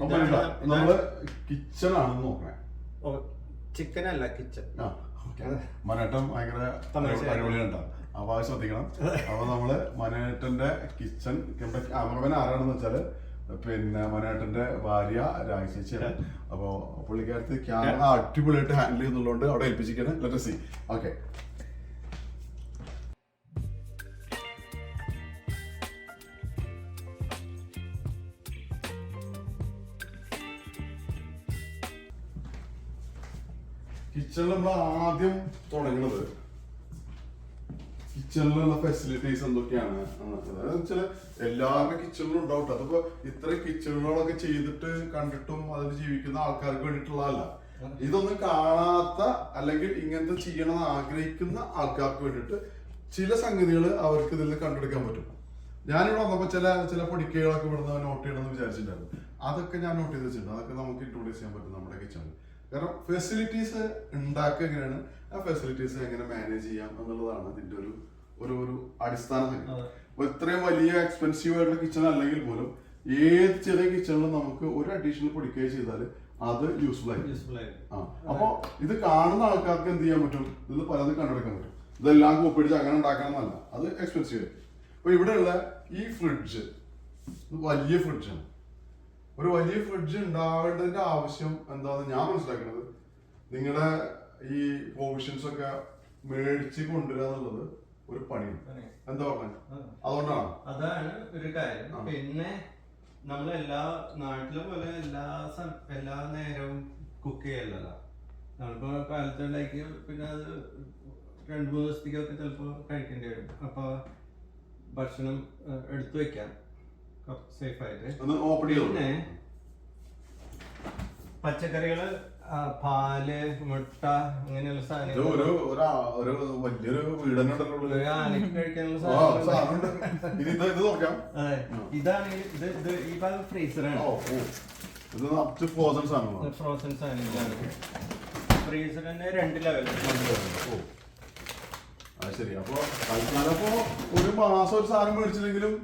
നമ്മള് കിച്ചൺ ആണെന്ന് നോക്കണേ. ചിക്കൻ അല്ല കിച്ചൺ. മനേട്ടൻ ഭയങ്കര അടിപൊളിയുണ്ടാവും, അപ്പൊ അത് ശ്രദ്ധിക്കണം. അപ്പൊ നമ്മള് മനേട്ടന്റെ കിച്ചൺ, ക്യാമറമാൻ ആരാണെന്ന് വെച്ചാല് പിന്നെ മനേട്ടന്റെ ഭാര്യ രാജേച്ചിയാണ്. അപ്പൊ പുള്ളിക്കാരത്ത് ക്യാമറ അടിപൊളിയായിട്ട് ഹാൻഡിൽ ചെയ്യുന്നുള്ളതുകൊണ്ട് അവിടെ ഏൽപ്പിച്ചിരിക്കുകയാണ്. Let us see. ഓക്കെ, കിച്ചണിൽ നമ്മൾ ആദ്യം തുടങ്ങുന്നത് കിച്ചണിലുള്ള ഫെസിലിറ്റീസ് എന്തൊക്കെയാണ് വെച്ചാൽ എല്ലാവരുടെ കിച്ചണിലും ഉണ്ടാവും. അതിപ്പോ ഇത്രയും കിച്ചണുകളൊക്കെ ചെയ്തിട്ട് കണ്ടിട്ടും അതിൽ ജീവിക്കുന്ന ആൾക്കാർക്ക് വേണ്ടിയിട്ടുള്ളതല്ല. ഇതൊന്നും കാണാത്ത അല്ലെങ്കിൽ ഇങ്ങനത്തെ ചെയ്യണമെന്ന് ആഗ്രഹിക്കുന്ന ആൾക്കാർക്ക് വേണ്ടിയിട്ട് ചില സംഗതികൾ അവർക്ക് ഇതിൽ കണ്ടെടുക്കാൻ പറ്റും. ഞാനിവിടെ വന്നപ്പോൾ ചില പൊടിക്കൈകളൊക്കെ ഇവിടുന്ന് നോട്ട് ചെയ്യണമെന്ന് വിചാരിച്ചിട്ടുണ്ടായിരുന്നു. അതൊക്കെ ഞാൻ നോട്ട് ചെയ്ത് വെച്ചിട്ടുണ്ട്. അതൊക്കെ നമുക്ക് ഇൻട്രോഡ്യൂസ് ചെയ്യാൻ പറ്റും നമ്മുടെ കിച്ചണിൽ. കാരണം ഫെസിലിറ്റീസ് ഉണ്ടാക്കുക എങ്ങനെയാണ്, ആ ഫെസിലിറ്റീസ് എങ്ങനെ മാനേജ് ചെയ്യാം എന്നുള്ളതാണ് ഇതിന്റെ ഒരു അടിസ്ഥാന സംഗതി. അപ്പൊ ഇത്രയും വലിയ എക്സ്പെൻസീവ് ആയിട്ടുള്ള കിച്ചൺ അല്ലെങ്കിൽ പോലും ഏത് ചെറിയ കിച്ചണിലും നമുക്ക് ഒരു അഡീഷണൽ പൊടിക്കൈ ചെയ്താൽ അത് യൂസ്ഫുൾ ആയി. അപ്പൊ ഇത് കാണുന്ന ആൾക്കാർക്ക് എന്ത് ചെയ്യാൻ പറ്റും, ഇത് പലതും കണ്ടെടുക്കാൻ പറ്റും. ഇതെല്ലാം കോപ്പിടിച്ച് അങ്ങനെ ഉണ്ടാക്കണമെന്നല്ല, അത് എക്സ്പെൻസീവ് ആയി. അപ്പൊ ഇവിടെയുള്ള ഈ ഫ്രിഡ്ജ് വലിയ ഫ്രിഡ്ജാണ്. ഒരു വലിയ ഫ്രിഡ്ജ് ഉണ്ടാവേണ്ടതിന്റെ ആവശ്യം എന്താണെന്ന് ഞാൻ മനസ്സിലാക്കുന്നത്, നിങ്ങളുടെ ഈ പ്രൊവിഷൻസ് ഒക്കെ മേടിച്ച് കൊണ്ടുവരിക എന്നുള്ളത് ഒരു പണിയാണ്. എന്താ പറഞ്ഞത്? അതാണ് ഒരു കാര്യം. പിന്നെ നമ്മൾ എല്ലാ നാട്ടിലെ പോലെ എല്ലാ നേരവും കുക്ക് ചെയ്യലല്ലോ. നമ്മളിപ്പോ കാലത്ത് ഉണ്ടാക്കി പിന്നെ അത് 2-3 ദിവസത്തേക്കൊക്കെ ചിലപ്പോ കഴിക്കേണ്ടി വരും. അപ്പൊ ഭക്ഷണം എടുത്തു വെക്കാം സേഫ് ആയിട്ട്. പിന്നെ പച്ചക്കറികള്, പാല്, മുട്ട അങ്ങനെയുള്ള സാധനങ്ങൾ ഇതാണ്. ഈ ഭാഗം ഫ്രീസറാണ്. ഫ്രോസൺ സാധനങ്ങളാണ്. ഫ്രീസർ തന്നെ 2 ലെവലുണ്ട്. ശരി. അപ്പൊ ഒരു മാസം ഒരു സാധനം മേടിച്ചില്ലെങ്കിലും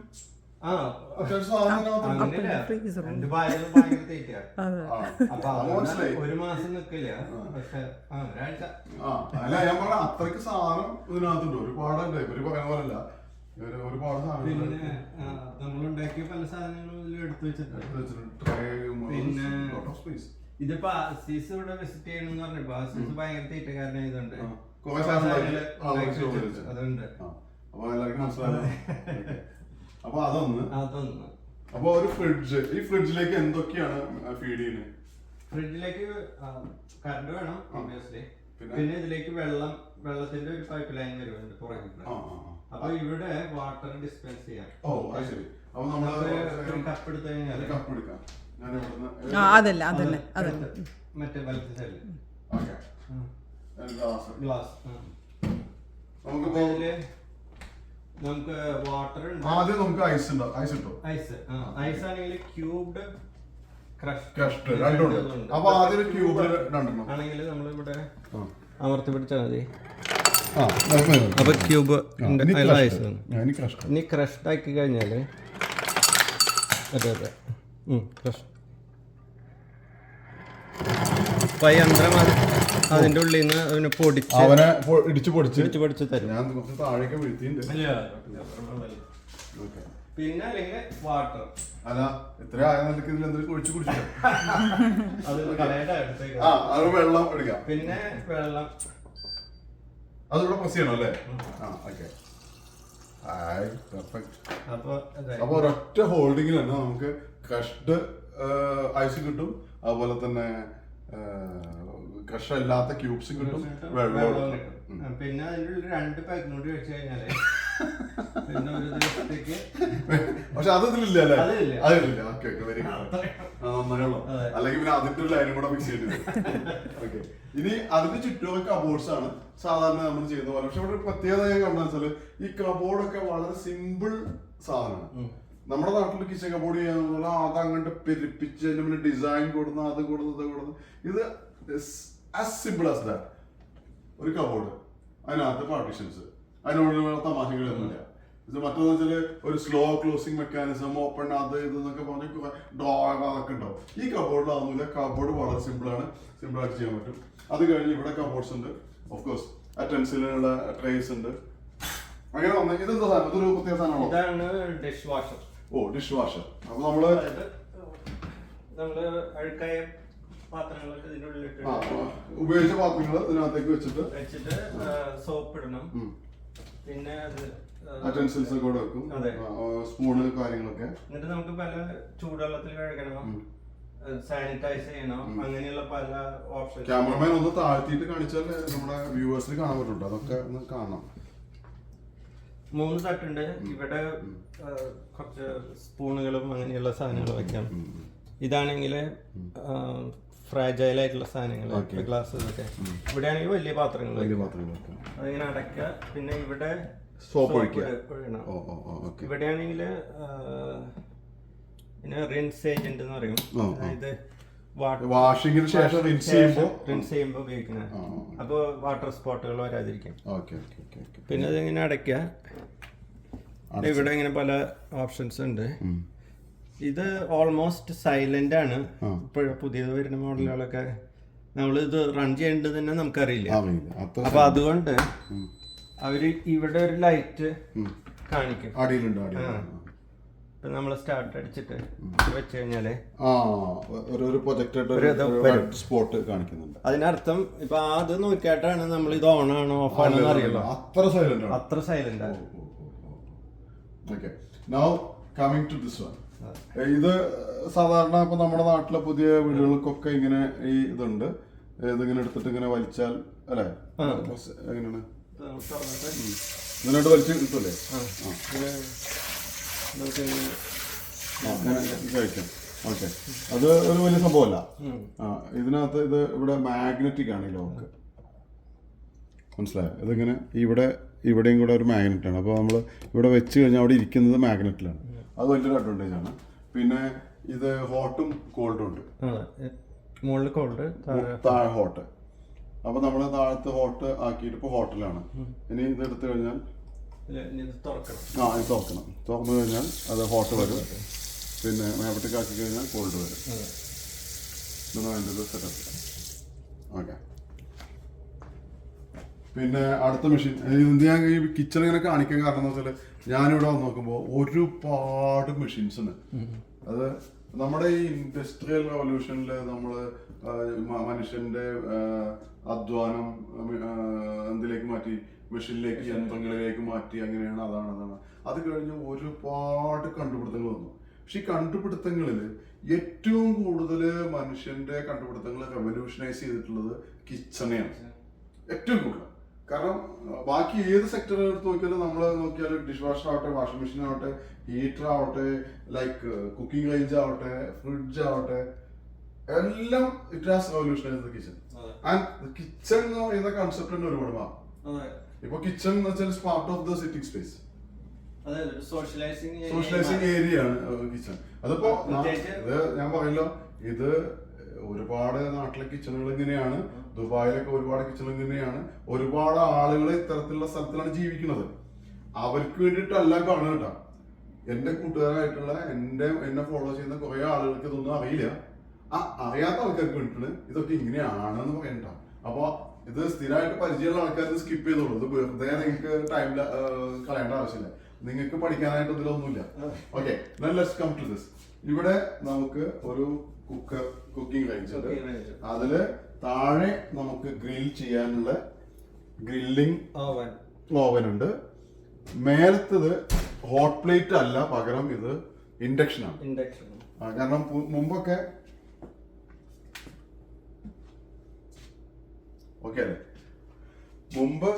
ഒരു മാസം നിക്കില്ല. പക്ഷെ അല്ല, ഞാൻ പറഞ്ഞ അത്രയ്ക്ക് സാധനം ഇതിനകത്തുണ്ട്. ഒരുപാടുണ്ട്. ഇവര് പറയുന്ന പോലല്ല, ഒരുപാട് സാധനം. പിന്നെ നമ്മളുണ്ടാക്കിയ പല സാധനങ്ങളും എടുത്തു വെച്ചിട്ടുണ്ട്. പിന്നെ ഇതിപ്പോ ആസീസ് ഇവിടെ വിസിറ്റ് ചെയ്യണമെന്ന് പറഞ്ഞപ്പോ ആസീസ് ഭയങ്കര തീറ്റക്കാരനായതുകൊണ്ട് അതുണ്ട്. അപ്പൊ എല്ലാവർക്കും മനസ്സിലായി. അപ്പൊ അതൊന്ന്. അപ്പൊ ഒരു ഫ്രിഡ്ജ്, ഈ ഫ്രിഡ്ജിലേക്ക് എന്തൊക്കെയാണ് ഫീഡ് ചെയ്യുന്നത്? ഫ്രിഡ്ജിലേക്ക് കറണ്ട് വേണം ഒബ്വിയസ്ലി. പിന്നെ ഇതിലേക്ക് വെള്ളത്തിന്റെ ഒരു പൈപ്പ് ലൈൻ വരുന്നുണ്ട് പുറകിൽ. അപ്പൊ ഇവിടെ വാട്ടർ ഡിസ്പെൻസ് ചെയ്യാം. അപ്പൊ നമ്മള് കപ്പ് എടുത്തു കഴിഞ്ഞാൽ മറ്റേ വലത്തെ സൈഡിൽ ഗ്ലാസ്. നമുക്ക് വാട്ടർ ആദ്യം നമുക്ക് ഐസ് ഐസ് ആണെങ്കിൽ ക്യൂബ്ഡ് ക്രഷ്ഡ് രണ്ടുണ്ട്. അപ്പൊ ആദ്യം ക്യൂബിൽ രണ്ടെണ്ണം ആണെങ്കിൽ നമ്മൾ ഇവിടെ അമർത്തി പിടിച്ചാൽ മതി. അപ്പൊ ക്യൂബ് ഇനി ക്രഷ്ഡ് ആക്കി കഴിഞ്ഞാല് അതെ ക്രഷ് യന്ത്രം അതിന്റെ ഉള്ളിൽ നിന്ന് അവനെ പൊടിച്ച് തരും. പിന്നെ അല്ലെങ്കിൽ വാട്ടർ അല്ല ഇത്ര ആയതിൽ എന്തെങ്കിലും ഒഴിച്ചു കുടിച്ചു വെള്ളം എടുക്കാം. പിന്നെ വെള്ളം അതിവിടെ പ്രസ് ചെയ്യണം അല്ലേ? അപ്പൊ ഒരൊറ്റ ഹോൾഡിങ്ങിൽ തന്നെ നമുക്ക് ക്രഷ്ഡ് ഐസ് കിട്ടും, അതുപോലെ തന്നെ ക്രഷ് അല്ലാത്ത ക്യൂബ്സും കിട്ടും, വെള്ളം കിട്ടും. പിന്നെ അതിൻ്റെ ഉള്ളിൽ 2 പാക്ക് കൂടി വെച്ച് കഴിഞ്ഞാല് പിന്നെ ഒരു ദിവസത്തേക്ക്. പക്ഷെ അതില്ല അല്ലേ? അതില്ല. Okay, very good. നന്നായുള്ള അല്ലെങ്കിൽ പിന്നെ അതിന്റെ ഒരു ലൈനും കൂടെ ഫിക്സ് ചെയ്തിട്ട്. ഓക്കെ, ഇനി അതിന്റെ ചുറ്റും കബോർഡ്സ് ആണ് സാധാരണ നമ്മൾ ചെയ്യുന്ന പോലെ. പക്ഷെ ഇവിടെ ഒരു പ്രത്യേകത ഞാൻ കണ്ടെന്ന് വെച്ചാല് ഈ കബോർഡൊക്കെ വളരെ സിമ്പിൾ സാധനമാണ്. നമ്മുടെ നാട്ടിൽ കിച്ചൺ കബോർഡ് ചെയ്യാന്നുള്ള അത് അങ്ങോട്ട് പെരുപ്പിച്ച് അതിന്റെ പിന്നെ ഡിസൈൻ കൊടുക്കുന്ന അത് കൊടുക്കുന്നത് ഇത് ആസ് സിമ്പിൾ ആസ് ദാറ്റ്. ഒരു കബോർഡ്, അതിനകത്ത് പാർട്ടീഷൻസ്, അതിനോട് തമാശകളൊന്നുമില്ല. ഇത് മറ്റേന്ന് വെച്ചാല് ഒരു സ്ലോ ക്ലോസിംഗ് മെക്കാനിസം, ഓപ്പൺ അത് ഇതെന്നൊക്കെ പറഞ്ഞ് ഡ്രോയർ അതൊക്കെ ഉണ്ടാവും. ഈ കബോർഡിൽ അതൊന്നുമില്ല. കബോർഡ് വളരെ സിമ്പിൾ ആയിട്ട് ചെയ്യാൻ പറ്റും. അത് കഴിഞ്ഞ് ഇവിടെ കബോർഡ്സ് ഉണ്ട്, ഓഫ് കോഴ്സ് അറ്റൻസിലുള്ള ട്രേസ് ഉണ്ട്. അങ്ങനെ വന്ന ഇതെന്താ സാധനം? ഇതൊരു പ്രത്യേക സാധനമാണോ? ഇതാണ് ഡിഷ് വാഷർ. ഓ, ഡിഷ് വാഷർ. അപ്പൊ നമ്മള് അഴുക്കായ പാത്രങ്ങളൊക്കെ ഇതിന്റെ ഉള്ളിലിട്ട് ഉപയോഗിച്ച പാത്രങ്ങൾ ഇതിനകത്തേക്ക് വെച്ചിട്ട് സോപ്പ് ഇടണം. പിന്നെ അറ്റൻസിൽസ് ഒക്കെ കൂടെ വെക്കും, സ്പൂണ് കാര്യങ്ങളൊക്കെ. എന്നിട്ട് നമുക്ക് പല ചൂടുവെള്ളത്തിൽ കഴുകണം, സാനിറ്റൈസ് ചെയ്യണം, അങ്ങനെയുള്ള പല ഓപ്ഷൻ. ക്യാമറമാൻ ഒന്ന് താഴ്ത്തിയിട്ട് കാണിച്ചാൽ നമ്മുടെ വ്യൂവേഴ്സിന് കാണാൻ പറ്റും. അതൊക്കെ ഒന്ന് കാണാം. 3 തട്ടുണ്ട്. ഇവിടെ കുറച്ച് സ്പൂണുകളും അങ്ങനെയുള്ള സാധനങ്ങൾ വെക്കാം. ഇതാണെങ്കിൽ ഫ്രാജൈൽ ആയിട്ടുള്ള സാധനങ്ങൾ, ഗ്ലാസ് ഒക്കെ. ഇവിടെ ആണെങ്കിൽ വലിയ പാത്രങ്ങൾ അതിങ്ങനെ അടയ്ക്കുക. പിന്നെ ഇവിടെ സോപ്പ് ഒഴിക്കണം. ഇവിടെയാണെങ്കിൽ പിന്നെ റിൻസ് ഏജന്റ് എന്ന് പറയും. അതായത് വാഷിങ്ങിന് ശേഷം റിൻസ് ചെയ്യുമ്പോൾ ഉപയോഗിക്കുന്നത്. അപ്പോൾ വാട്ടർ സ്പോട്ടുകൾ വരാതിരിക്കും. പിന്നെ അതിങ്ങനെ അടയ്ക്കുക. ഇവിടെ ഇങ്ങനെ പല ഓപ്ഷൻസ് ഉണ്ട്. ഇത് ഓൾമോസ്റ്റ് സൈലന്റ് ആണ്. ഇപ്പോഴും പുതിയത് വരുന്ന മോഡലുകളൊക്കെ നമ്മളിത് റൺ ചെയ്യേണ്ടത് തന്നെ നമുക്കറിയില്ല. അപ്പൊ അതുകൊണ്ട് അവര് ഇവിടെ ഒരു ലൈറ്റ് കാണിക്കും. ഇപ്പൊ നമ്മള് സ്റ്റാർട്ട് അടിച്ചിട്ട് വെച്ച് കഴിഞ്ഞാല് സ്പോട്ട് കാണിക്കുന്നുണ്ട്. അതിനർത്ഥം ഇപ്പൊ അത് നോക്കിയിട്ടാണ് നമ്മൾ ഇത് ഓൺ ആണോ ഓഫ് ആണോ അറിയല്ലോ. അത്ര സൈലന്റ് ആണ്. ഇത് സാധാരണ ഇപ്പൊ നമ്മുടെ നാട്ടിലെ പുതിയ വീടുകൾക്കൊക്കെ ഇങ്ങനെ ഈ ഇതുണ്ട്. ഇതിങ്ങനെ എടുത്തിട്ട് ഇങ്ങനെ വലിച്ചാൽ അല്ലെ, എങ്ങനെയാണ് ഇതിനോട്ട് വലിച്ച് കിട്ടൂലേ? കഴിക്കാം. ഓക്കെ, അത് ഒരു വലിയ സംഭവമല്ല. ഇതിനകത്ത് ഇത് ഇവിടെ മാഗ്നറ്റിക് ആണ് ഈ ലോക്ക്, മനസ്സിലായോ? ഇതിങ്ങനെ ഇവിടെയും കൂടെ ഒരു മാഗ്നറ്റാണ്. അപ്പോൾ നമ്മൾ ഇവിടെ വെച്ച് കഴിഞ്ഞാൽ അവിടെ ഇരിക്കുന്നത് മാഗ്നറ്റിലാണ്. അത് വലിയൊരു അഡ്വാൻറ്റേജ് ആണ്. പിന്നെ ഇത് ഹോട്ടും കോൾഡും ഉണ്ട്. മുകളിൽ കോൾഡ്, താഴെ ഹോട്ട്. അപ്പോൾ നമ്മൾ താഴത്ത് ഹോട്ട് ആക്കിയിട്ട് ഇപ്പോൾ ഹോട്ടലാണ്. ഇനി ഇത് എടുത്തു കഴിഞ്ഞാൽ ഇത് തുറക്കണം. തുറന്നു കഴിഞ്ഞാൽ അത് ഹോട്ട് വരും. പിന്നെ മേപ്പട്ടേക്ക് ആക്കി കഴിഞ്ഞാൽ കോൾഡ് വരും. ഇതാണ് അതിൻ്റെ ഒരു സെറ്റപ്പ്. ഓക്കെ, പിന്നെ അടുത്ത മെഷീൻ. ഇത് ഞാൻ ഈ കിച്ചൺ ഇങ്ങനെ കാണിക്കാൻ കാരണം എന്ന് വെച്ചാൽ ഞാനിവിടെ വന്ന് നോക്കുമ്പോൾ ഒരുപാട് മെഷീൻസ് ഉണ്ട്. അത് നമ്മുടെ ഈ ഇൻഡസ്ട്രിയൽ റവല്യൂഷനിൽ നമ്മൾ മനുഷ്യന്റെ അധ്വാനം എന്തിലേക്ക് മാറ്റി? മെഷീനിലേക്ക്, യന്ത്രങ്ങളിലേക്ക് മാറ്റി. അങ്ങനെയാണ്, അതാണ്. അത് കഴിഞ്ഞ് ഒരുപാട് കണ്ടുപിടുത്തങ്ങൾ വന്നു. പക്ഷെ ഈ കണ്ടുപിടുത്തങ്ങളിൽ ഏറ്റവും കൂടുതൽ മനുഷ്യന്റെ കണ്ടുപിടുത്തങ്ങൾ റെവല്യൂഷനൈസ് ചെയ്തിട്ടുള്ളത് കിച്ചണെയാണ് ഏറ്റവും കൂടുതൽ. കാരണം ബാക്കി ഏത് സെക്ടർ എടുത്ത് നോക്കിയാലും നമ്മൾ നോക്കിയാൽ ഡിഷ് വാഷർ ആവട്ടെ, വാഷിംഗ് മെഷീൻ ആവട്ടെ, ഹീറ്റർ ആവട്ടെ, ലൈക്ക് കുക്കിംഗ് റേഞ്ച് ആവട്ടെ, ഫ്രിഡ്ജ് ആവട്ടെ, എല്ലാം it has revolutionised the kitchen. And kitchen എന്ന് പറയുന്ന കൺസെപ്റ്റ് തന്നെ ഒരുപാട് മാറും. ഇപ്പൊ കിച്ചൺ എന്ന് വെച്ചാൽ part of the sitting space, socialising area ആണ് കിച്ചൺ. അതിപ്പോ ഞാൻ പറയല്ലോ, ഇത് ഒരുപാട് നാട്ടിലെ കിച്ചണുകൾ ഇങ്ങനെയാണ്, ദുബായിലൊക്കെ ഒരുപാട് കിച്ചണുകൾ ഇങ്ങനെയാണ്. ഒരുപാട് ആളുകൾ ഇത്തരത്തിലുള്ള സ്ഥലത്തിലാണ് ജീവിക്കുന്നത്. അവർക്ക് വേണ്ടിയിട്ടല്ല കാണുക കേട്ടോ. എന്റെ കൂട്ടുകാരായിട്ടുള്ള എന്നെ ഫോളോ ചെയ്യുന്ന കുറെ ആളുകൾക്ക് ഇതൊന്നും അറിയില്ല. അറിയാത്ത ആൾക്കാർക്ക് വേണ്ടിയിട്ടാണ് ഇതൊക്കെ ഇങ്ങനെയാണെന്ന് പറയണ്ട. അപ്പൊ ഇത് സ്ഥിരമായിട്ട് പരിചയമുള്ള ആൾക്കാർ ഇത് സ്കിപ്പ് ചെയ്തോളൂ. ഇത് വെറുതെ നിങ്ങൾക്ക് ടൈം കളയേണ്ട ആവശ്യമില്ല. നിങ്ങൾക്ക് പഠിക്കാനായിട്ട് ഇതിലൊന്നുമില്ല. Okay, let's come to this. ഇവിടെ നമുക്ക് ഒരു കുക്കിംഗ് റേഞ്ച് ഉണ്ട്. അതില് താഴെ നമുക്ക് ഗ്രിൽ ചെയ്യാനുള്ള ഗ്രില്ലിംഗ് ഓവൻ ഉണ്ട്. മേലത്തത് ഹോട്ട് പ്ലേറ്റ് അല്ല, പകരം ഇത് ഇൻഡക്ഷൻ ആണ്. കാരണം മുമ്പൊക്കെ ഓക്കെ അല്ലേ, മുമ്പ്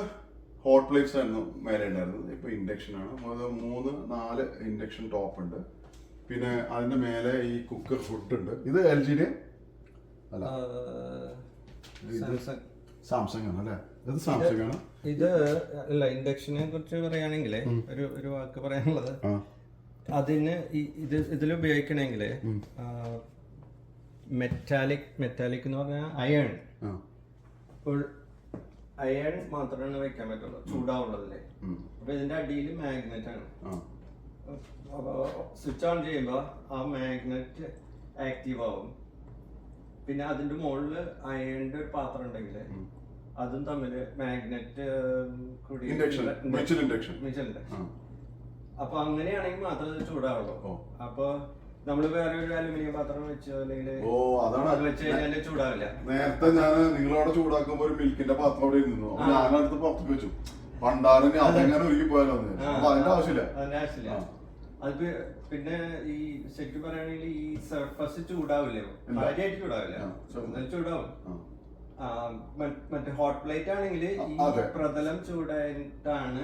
ഹോട്ട് പ്ലേറ്റ്സ് ആയിരുന്നു മേലെ ഉണ്ടായിരുന്നത്. ഇപ്പൊ ഇൻഡക്ഷൻ ആണ്. 3-4 ഇൻഡക്ഷൻ ടോപ്പ് ഉണ്ട്. പിന്നെ അതിന്റെ മേലെ ഈ കുക്കർ ഫുഡ് ഉണ്ട്. ഇത് LG അല്ല, സാംസങ് ആണ് അല്ലേ? ഇത് സാംസങ് ആണ്. ഇത് അല്ല, ഇൻഡക്ഷനെ കുറിച്ച് പറയുകയാണെങ്കിൽ ഒരു വാക്ക് പറയാനുള്ളത്, അതിന് ഇതിൽ ഉപയോഗിക്കണമെങ്കിൽ മെറ്റാലിക് എന്ന് പറഞ്ഞാൽ അയൺ അയൺ മാത്രമാണ് വെക്കാൻ പറ്റുള്ളൂ ചൂടാവുള്ളതില്. അപ്പൊ ഇതിന്റെ അടിയിൽ മാഗ്നറ്റ് ആണ്. അപ്പൊ സ്വിച്ച് ഓൺ ചെയ്യുമ്പോ ആ മാഗ്നറ്റ് ആക്റ്റീവ് ആവും. പിന്നെ അതിന്റെ മുകളില് അയണിന്റെ ഒരു പാത്രം ഉണ്ടെങ്കിൽ അതും തമ്മില് മാഗ്നറ്റ് കൂടി അപ്പൊ അങ്ങനെയാണെങ്കിൽ മാത്രമേ ഇത് ചൂടാവുള്ളൂ. അപ്പൊ നമ്മള് വേറെ ഒരു അലുമിനിയം പാത്രം വെച്ചോ അല്ലെങ്കിൽ വെച്ച് കഴിഞ്ഞാൽ ചൂടാവില്ല. നേരത്തെ ഞാൻ നിങ്ങളവിടെ ചൂടാക്കുമ്പോ ഒരു മിൽക്കിന്റെ പാത്രം അവിടെ ഇരുന്നു. ഞാനടുത്ത് പുറത്തേക്ക് വെച്ചു പണ്ടാരം അതെങ്ങനെ ഒരുക്കി പോയാലോ. അപ്പൊ അതിന്റെ ആവശ്യമില്ല. അത് പിന്നെ ഈ ശരിക്കും പറയുകയാണെങ്കിൽ ഈ സർഫസ് ചൂടാവില്ലേ, കാര്യമായിട്ട് ചൂടാവില്ല, ചൂടാവും. മറ്റേ ഹോട്ട് പ്ലേറ്റ് ആണെങ്കിൽ ഈ പ്രതലം ചൂടായിട്ടാണ്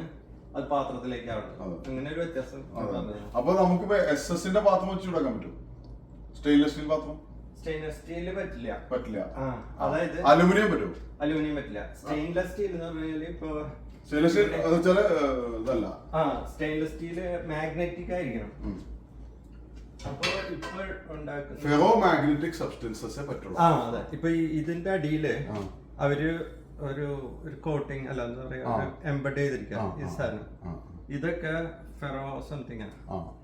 അത് പാത്രത്തിലേക്ക് ആവുന്നത്. അങ്ങനെ ഒരു വ്യത്യാസം. അപ്പൊ നമുക്ക് SS-ന്റെ പാത്രം വെച്ച് ചൂടാക്കാൻ പറ്റും. സ്റ്റെയിൻലെസ് സ്റ്റീൽ പാത്രം സ്റ്റെയിൻലെസ് സ്റ്റീൽ പറ്റില്ല. അതായത് അലുമിനിയം പറ്റും. അലുമിനിയം പറ്റില്ല. സ്റ്റെയിൻലെസ് സ്റ്റീൽ എന്ന് പറഞ്ഞാൽ ഇപ്പൊ സ്റ്റെയിൻലെസ് സ്റ്റീൽ മാഗ്നറ്റിക് ആയിരിക്കണം. അപ്പൊ ഇപ്പൊ ഉണ്ടാക്കുന്ന ഫെറോ മാഗ്നറ്റിക് സബ്സ്റ്റൻസസേ പറ്റുള്ളൂ. അതെ. ഇപ്പൊ ഇതിന്റെ അടിയില് അവര് ഒരു കോട്ടിങ് അല്ല എന്താ പറയാ എംബഡ് ചെയ്തിരിക്കാം ഈ സാധനം. ഇതൊക്കെ ഫെറോ സംതിങ് ആണ്.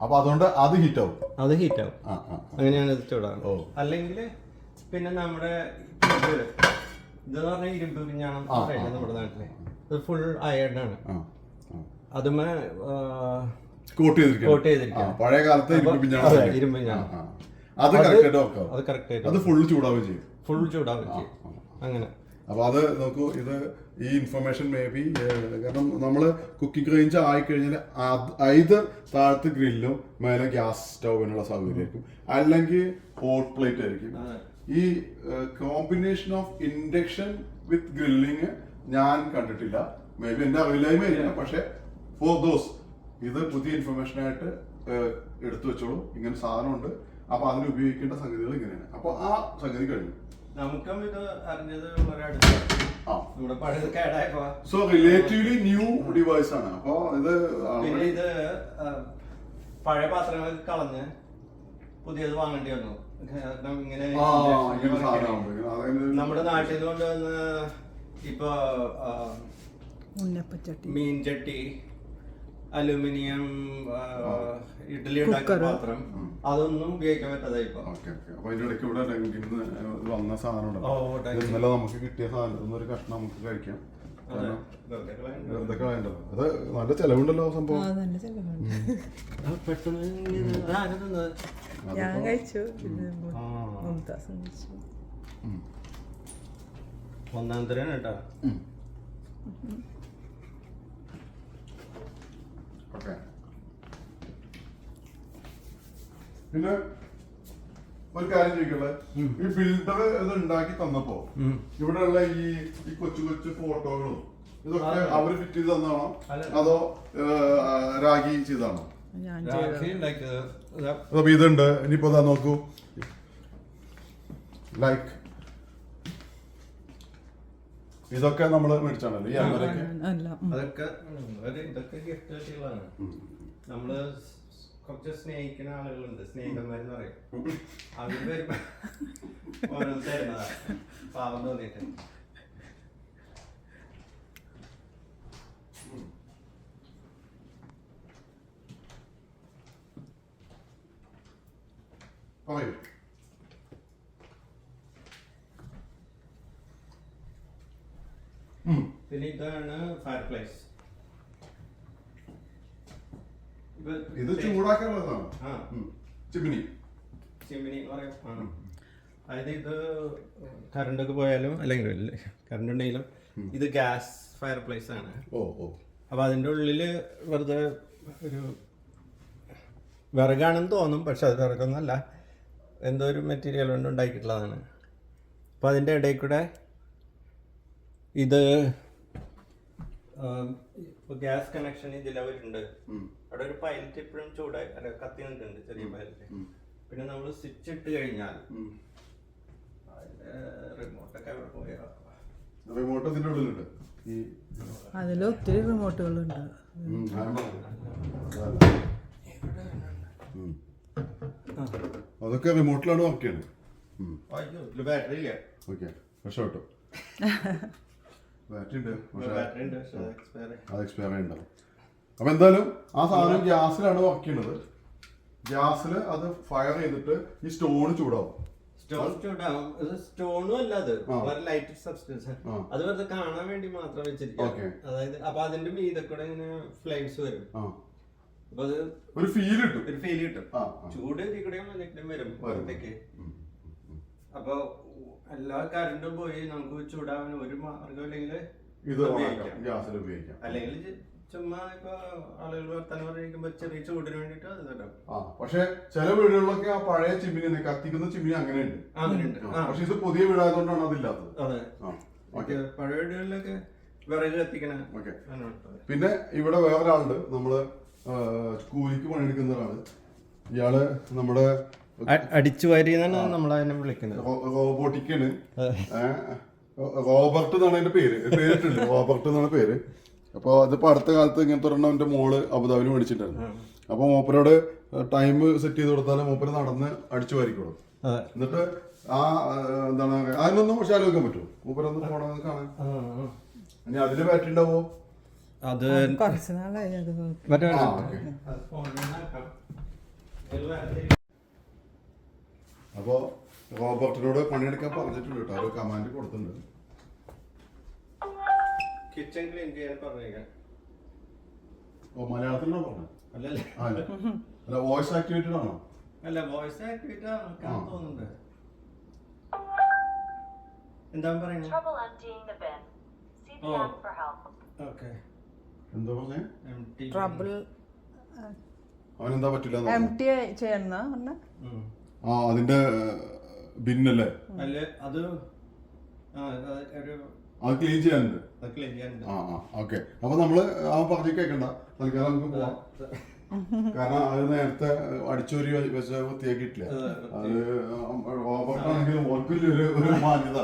അപ്പൊ അതുകൊണ്ട് അത് ഹീറ്റ് ആവും. അങ്ങനെയാണ് ഇത് ചൂടാകുന്നത്. അല്ലെങ്കിൽ പിന്നെ നമ്മുടെ ഇതെന്ന് പറഞ്ഞാൽ ഇരുമ്പ് പിഞ്ഞാണം നമ്മുടെ നാട്ടിലെ ഇത് ഫുൾ അയൺ ആണ്. അതുമേ കോട്ട് ചെയ്തിരിക്കാം. പഴയ കാലത്ത് ഇരുമ്പ് പിഞ്ഞാണം അത് കറക്റ്റ് അത് ഫുൾ ചൂടാവുകയും ചെയ്യും. അങ്ങനെ. അപ്പൊ അത് നോക്കൂ, ഇത് ഈ ഇൻഫർമേഷൻ മേ ബി കാരണം നമ്മള് കുക്കിംഗ് റേഞ്ച് ആയിക്കഴിഞ്ഞാൽ ഇത് താഴത്ത് ഗ്രില്ലും മേലെ ഗ്യാസ് സ്റ്റൗവിനുള്ള സൗകര്യമായിരിക്കും, അല്ലെങ്കിൽ ഹോട്ട് പ്ലേറ്റ് ആയിരിക്കും. ഈ combination of induction with grilling ഞാൻ കണ്ടിട്ടില്ല. മേ ബി എന്റെ അറിവില്ലായ്മ ആയിരിക്കണം. പക്ഷെ ഫോർ ദോസ് ഇത് പുതിയ ഇൻഫർമേഷൻ ആയിട്ട് എടുത്തു വെച്ചോളൂ. ഇങ്ങനെ സാധനമുണ്ട്. അപ്പൊ അതിന് ഉപയോഗിക്കേണ്ട സംഗതികൾ ഇങ്ങനെയാണ്. അപ്പൊ ആ സംഗതി കഴിഞ്ഞു. നമുക്കും ഇത് അറിഞ്ഞത് വളരെ അടുത്താണ്. സോ റിലേറ്റീവ്ലി ന്യൂ ഡിവൈസ് ആണ്. അപ്പൊ ഇത് പഴയ പാത്രങ്ങൾ കളഞ്ഞ് പുതിയത് വാങ്ങേണ്ടി വന്നു. കാരണം ഇങ്ങനെ നമ്മുടെ നാട്ടിൽ കൊണ്ടുവന്ന ഇപ്പൊ മീൻചട്ടി, അലുമിനിയം ഇഡ്ഡലി ഉണ്ടാക്കുന്ന പാത്രം, അതൊന്നും ഉപയോഗിക്കാൻ പറ്റാതായി. അപ്പൊ അതിന്റെ ഇടയ്ക്ക് ഇവിടെ വന്ന സാധനം ഉണ്ടല്ലോ, ഇന്നലെ നമുക്ക് കിട്ടിയ സാധനം ഒരു കഷ്ണം നമുക്ക് കഴിക്കാം. വെറുതെ കളയണ്ടല്ലോ. അത് നല്ല ചെലവുണ്ടല്ലോ സംഭവം. ഞാൻ കഴിച്ചു. ഒന്നാം തരം കേട്ടോ. പിന്നെ ഒരു കാര്യം ചോദിക്കട്ടെ, ഈ ബിൽഡർ ഇത് ഉണ്ടാക്കി തന്നപ്പോ ഇവിടെയുള്ള ഈ കൊച്ചു കൊച്ചു ഫോട്ടോകളും ഇതൊക്കെ അവര് ഫിറ്റ് ചെയ്ത് തന്നാണോ അതോ രാഗി ചെയ്താണോ? അപ്പൊ ഇതുണ്ട്. ഇനിയിപ്പോ നോക്കൂ, ലൈക്ക് ഇതൊക്കെ നമ്മള് മേടിച്ചാണല്ലോ ഈ അതൊക്കെ ഇതൊക്കെ ഗിഫ്റ്റുകളാണ്. നമ്മള് കുറച്ച് സ്നേഹിക്കുന്ന ആളുകളുണ്ട്, സ്നേഹിതന്മാരെന്ന് പറയും. അവര് വരുമ്പോ ഓരോ തരുന്നതാ. പാവം തോന്നിട്ട് പിന്നെ ഇതാണ് ഫയർ പ്ലേസ്. ഇത് ചൂടാക്കാനുള്ളതാണ്. ചിമ്മിനി എന്ന് പറയും. അതായത് ഇത് കറണ്ടൊക്കെ പോയാലും അല്ലെങ്കിൽ കറണ്ട് ഉണ്ടെങ്കിലും ഇത് ഗ്യാസ് ഫയർ പ്ലേസ് ആണ്. അപ്പൊ അതിൻ്റെ ഉള്ളില് വെറുതെ ഒരു വിറകാണെന്ന് തോന്നും, പക്ഷെ അത് വിറകൊന്നല്ല, എന്തോ ഒരു മെറ്റീരിയൽ കൊണ്ട് ഉണ്ടാക്കിയിട്ടുള്ളതാണ്. അപ്പോൾ അതിൻ്റെ ഇടയിൽ കൂടെ ഇത് ഇപ്പോൾ ഗ്യാസ് കണക്ഷൻ ഇതിലവരുണ്ട്. അവിടെ ഒരു പൈലറ്റ് ഇപ്പോഴും ചൂടായി കത്തി നിൽക്കുന്നുണ്ട്, ചെറിയ പൈലറ്റ്. പിന്നെ നമ്മൾ സ്വിച്ച് ഇട്ട് കഴിഞ്ഞാൽ റിമോട്ടൊക്കെ അവിടെ പോയാൽ റിമോട്ട് ഇതിൻ്റെ ഉള്ളിലുണ്ട്. അതിലൊത്തിരി റിമോട്ടുകളുണ്ട്. അതൊക്കെ റിമോട്ടിലാണ് വർക്ക് ചെയ്യണത്. ബാറ്ററി ഇല്ല. ഓക്കെ, രക്ഷപ്പെട്ടു. ബാറ്ററി ഉണ്ട് പക്ഷേ ബാറ്ററി ഉണ്ട് പക്ഷേ എക്സ്പയർ അത് എക്സ്പയർ ഉണ്ടാവും. അപ്പൊ എന്തായാലും ആ സാധനം ഗ്യാസിലാണ് വർക്ക് ചെയ്യുന്നത്. ഗ്യാസിൽ അത് ഫയർ ചെയ്തിട്ട് ഈ സ്റ്റോൺ ചൂടാവും. സ്റ്റോണും അല്ല, അത് വളരെ ലൈറ്റ് സബ്സ്റ്റൻസ്. അത് വെറുതെ കാണാൻ വേണ്ടി മാത്രം വെച്ചിരിക്കും. അതായത് അപ്പൊ അതിന്റെ മീതെ കൂടെ ഇങ്ങനെ ഫ്ലെയിംസ് വരും. അപ്പൊ അത് ഒരു ഫീൽ കിട്ടും. ചൂട് ഇതികൂടെയും അതിലേക്കും വരും പുറത്തേക്ക്. അപ്പൊ എല്ലാ കറണ്ടും പോയി നമുക്ക് ചൂടാവാൻ ഒരു മാർഗം ഇല്ലെങ്കിൽ ഇത് ഗ്യാസിൽ ഉപയോഗിക്കാം. അല്ലെങ്കിൽ ചുമ്മാ ഇപ്പൊ ആളുകൾ വർത്തമാനം പറയുമ്പോ ചെറിയ ചൂടിന് വേണ്ടിട്ട് അത് തരാം. പക്ഷെ ചില വീടുകളിലൊക്കെ ആ പഴയ ചിമ്മിനി കത്തിക്കുന്ന ചിമ്മിനി അങ്ങനെയുണ്ട്. പക്ഷെ ഇത് പുതിയ വീടായതുകൊണ്ടാണ് അതില്ലാത്തത്. അതെ, പഴയ വീടുകളിലൊക്കെ വിറക് കത്തിക്കണ. പിന്നെ ഇവിടെ വേറൊരാളുണ്ട്, നമ്മള് കൂലിക്ക് പണിയെടുക്കുന്നതാണ്. ഇയാള് നമ്മുടെ അടിച്ചു വാരി നമ്മളതിനെ വിളിക്കുന്നത്. റോബോട്ടിക്കാണ്. റോബർട്ട് എന്നാണ് അതിന്റെ പേരിട്ടുണ്ട്. റോബർട്ട് എന്നാണ് പേര്. അപ്പോൾ അതിപ്പോൾ അടുത്ത കാലത്ത് ഇങ്ങനത്തെ ഒരെണ്ണം എൻ്റെ മോള് അബുദാബിന് മേടിച്ചിട്ടുണ്ടായിരുന്നു. അപ്പോൾ മൂപ്പരോട് ടൈം സെറ്റ് ചെയ്ത് കൊടുത്താൽ മൂപ്പര് നടന്ന് അടിച്ചു വാരിക്കോളും. എന്നിട്ട് ആ എന്താണ് അതിനൊന്നും പക്ഷെ ആലോചിക്കാൻ പറ്റുമോ? മൂപ്പരൊന്ന് പോണെന്ന് കാണാൻ. ഇനി അതില് ബാറ്ററി ഉണ്ടാവോ? അത് കുറച്ച് നാളായി അത്. അപ്പോൾ റോബർട്ടിനോട് പണിയെടുക്കാൻ പറഞ്ഞിട്ടുണ്ട് കേട്ടോ. ഒരു കമാൻഡ് കൊടുത്തിട്ടുണ്ട്. കിച്ചൺ ക്ലീൻ ചെയ്യാൻ പറഞ്ഞേക്കാം. മലയാളത്തിലാണോ പറഞ്ഞത്? അല്ല വോയിസ് ആക്ടിവേറ്റഡ് ആണോ? അല്ല, വോയിസ് ആക്ടിവേറ്റ് ആണെന്ന് തോന്നുന്നുണ്ട്. എന്താ പറയുന്നത്? എന്താ പറഞ്ഞേ? ട്രബിൾ അവനെന്താ പറ്റില്ല എംടി ചെയ്യണ പറഞ്ഞ. അതിന്റെ ബിന്നല്ലേ? അല്ല, അത് അത് ക്ലീൻ ചെയ്യാനുണ്ട്. ഓക്കെ. അപ്പൊ നമ്മള് പറഞ്ഞു കേൾക്കണ്ട, തൽക്കാലം നമുക്ക് പോവാം. കാരണം അത് നേരത്തെ അടിച്ചോരി വെച്ച വൃത്തിയാക്കിയിട്ടില്ല. അത് റോബർട്ടാണെങ്കിലും ഒരു മാന്യത.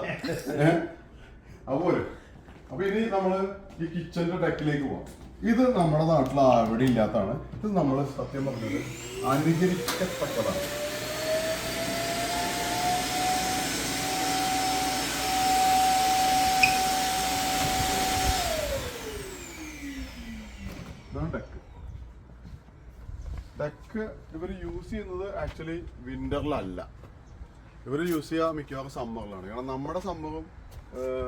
അതുപോലെ അപ്പൊ ഇനി നമ്മള് ഈ കിച്ചന്റെ ഡെക്കിലേക്ക് പോവാം. ഇത് നമ്മുടെ നാട്ടിൽ അവിടെ ഇല്ലാത്തതാണ്. ഇത് നമ്മള് സത്യം പറഞ്ഞത് അനുകരിക്കപ്പെട്ടതാണ്. ഡെക്ക് ഇവർ യൂസ് ചെയ്യുന്നത് ആക്ച്വലി വിന്ററിലല്ല. ഇവർ യൂസ് ചെയ്യുക മിക്കവാറും സമ്മറിലാണ്. കാരണം നമ്മുടെ സമ്മറും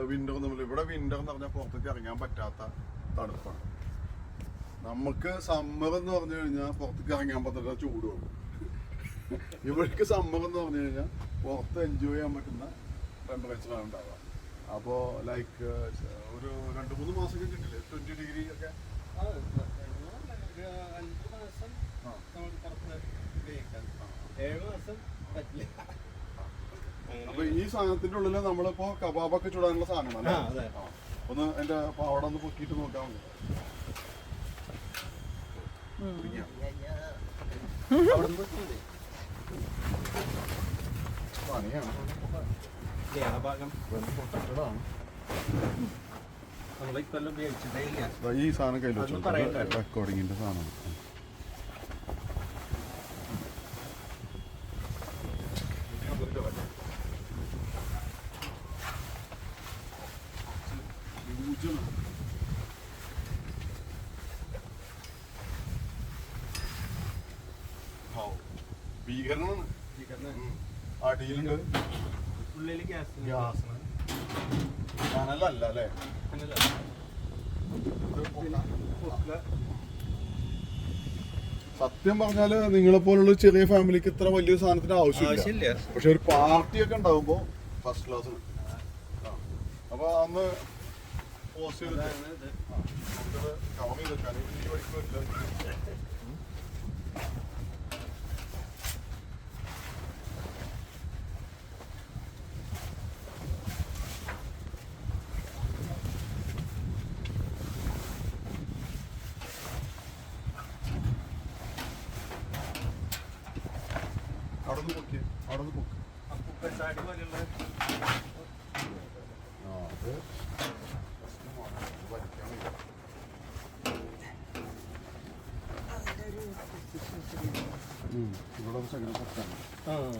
വിന്ററും തമ്മിൽ, ഇവിടെ വിന്റർ എന്ന് പറഞ്ഞാൽ പുറത്തേക്ക് ഇറങ്ങാൻ പറ്റാത്ത തണുപ്പാണ്. നമുക്ക് സമ്മർ എന്ന് പറഞ്ഞു കഴിഞ്ഞാൽ പുറത്തേക്ക് ഇറങ്ങാൻ പറ്റുന്ന ചൂടുമാണ്. ഇവർക്ക് സമ്മർ എന്ന് പറഞ്ഞു കഴിഞ്ഞാൽ പുറത്ത് എൻജോയ് ചെയ്യാൻ പറ്റുന്ന ടെമ്പറേച്ചറാണ് ഉണ്ടാവുക. അപ്പോൾ ലൈക്ക് ഒരു 2-3 മാസമൊക്കെ കിട്ടില്ലേ 20 ഡിഗ്രി ഒക്കെ. അപ്പൊ ഈ സാധനത്തിന്റെ ഉള്ളില് നമ്മളിപ്പോ കബാബൊക്കെ ചൂടാനുള്ള സാധനമാണ്. ഒന്ന് എന്റെ അവിടെ ഒന്ന് പൊക്കിയിട്ട് നോക്കാൻ പണിയാണ്. ഈ സാധനം കയ്യിൽ വെച്ചു റെക്കോർഡിങ്ങിന്റെ സാധനം. ഭീകരനാണ്. അടിയിലുണ്ട് ഗ്യാസ്. കനലല്ല അല്ലേ? സത്യം പറഞ്ഞാല് നിങ്ങളെ പോലുള്ള ചെറിയ ഫാമിലിക്ക് ഇത്ര വലിയൊരു സാധനത്തിന് ആവശ്യമില്ല. പക്ഷെ ഒരു പാർട്ടിയൊക്കെ ഉണ്ടാവുമ്പോ ഫസ്റ്റ് ക്ലാസ്. അപ്പൊ അന്ന് പോസ്റ്റ് ചെയ്തിട്ട് കവർ ചെയ്തെടുക്കാൻ ഈ വഴിക്ക് വരില്ല.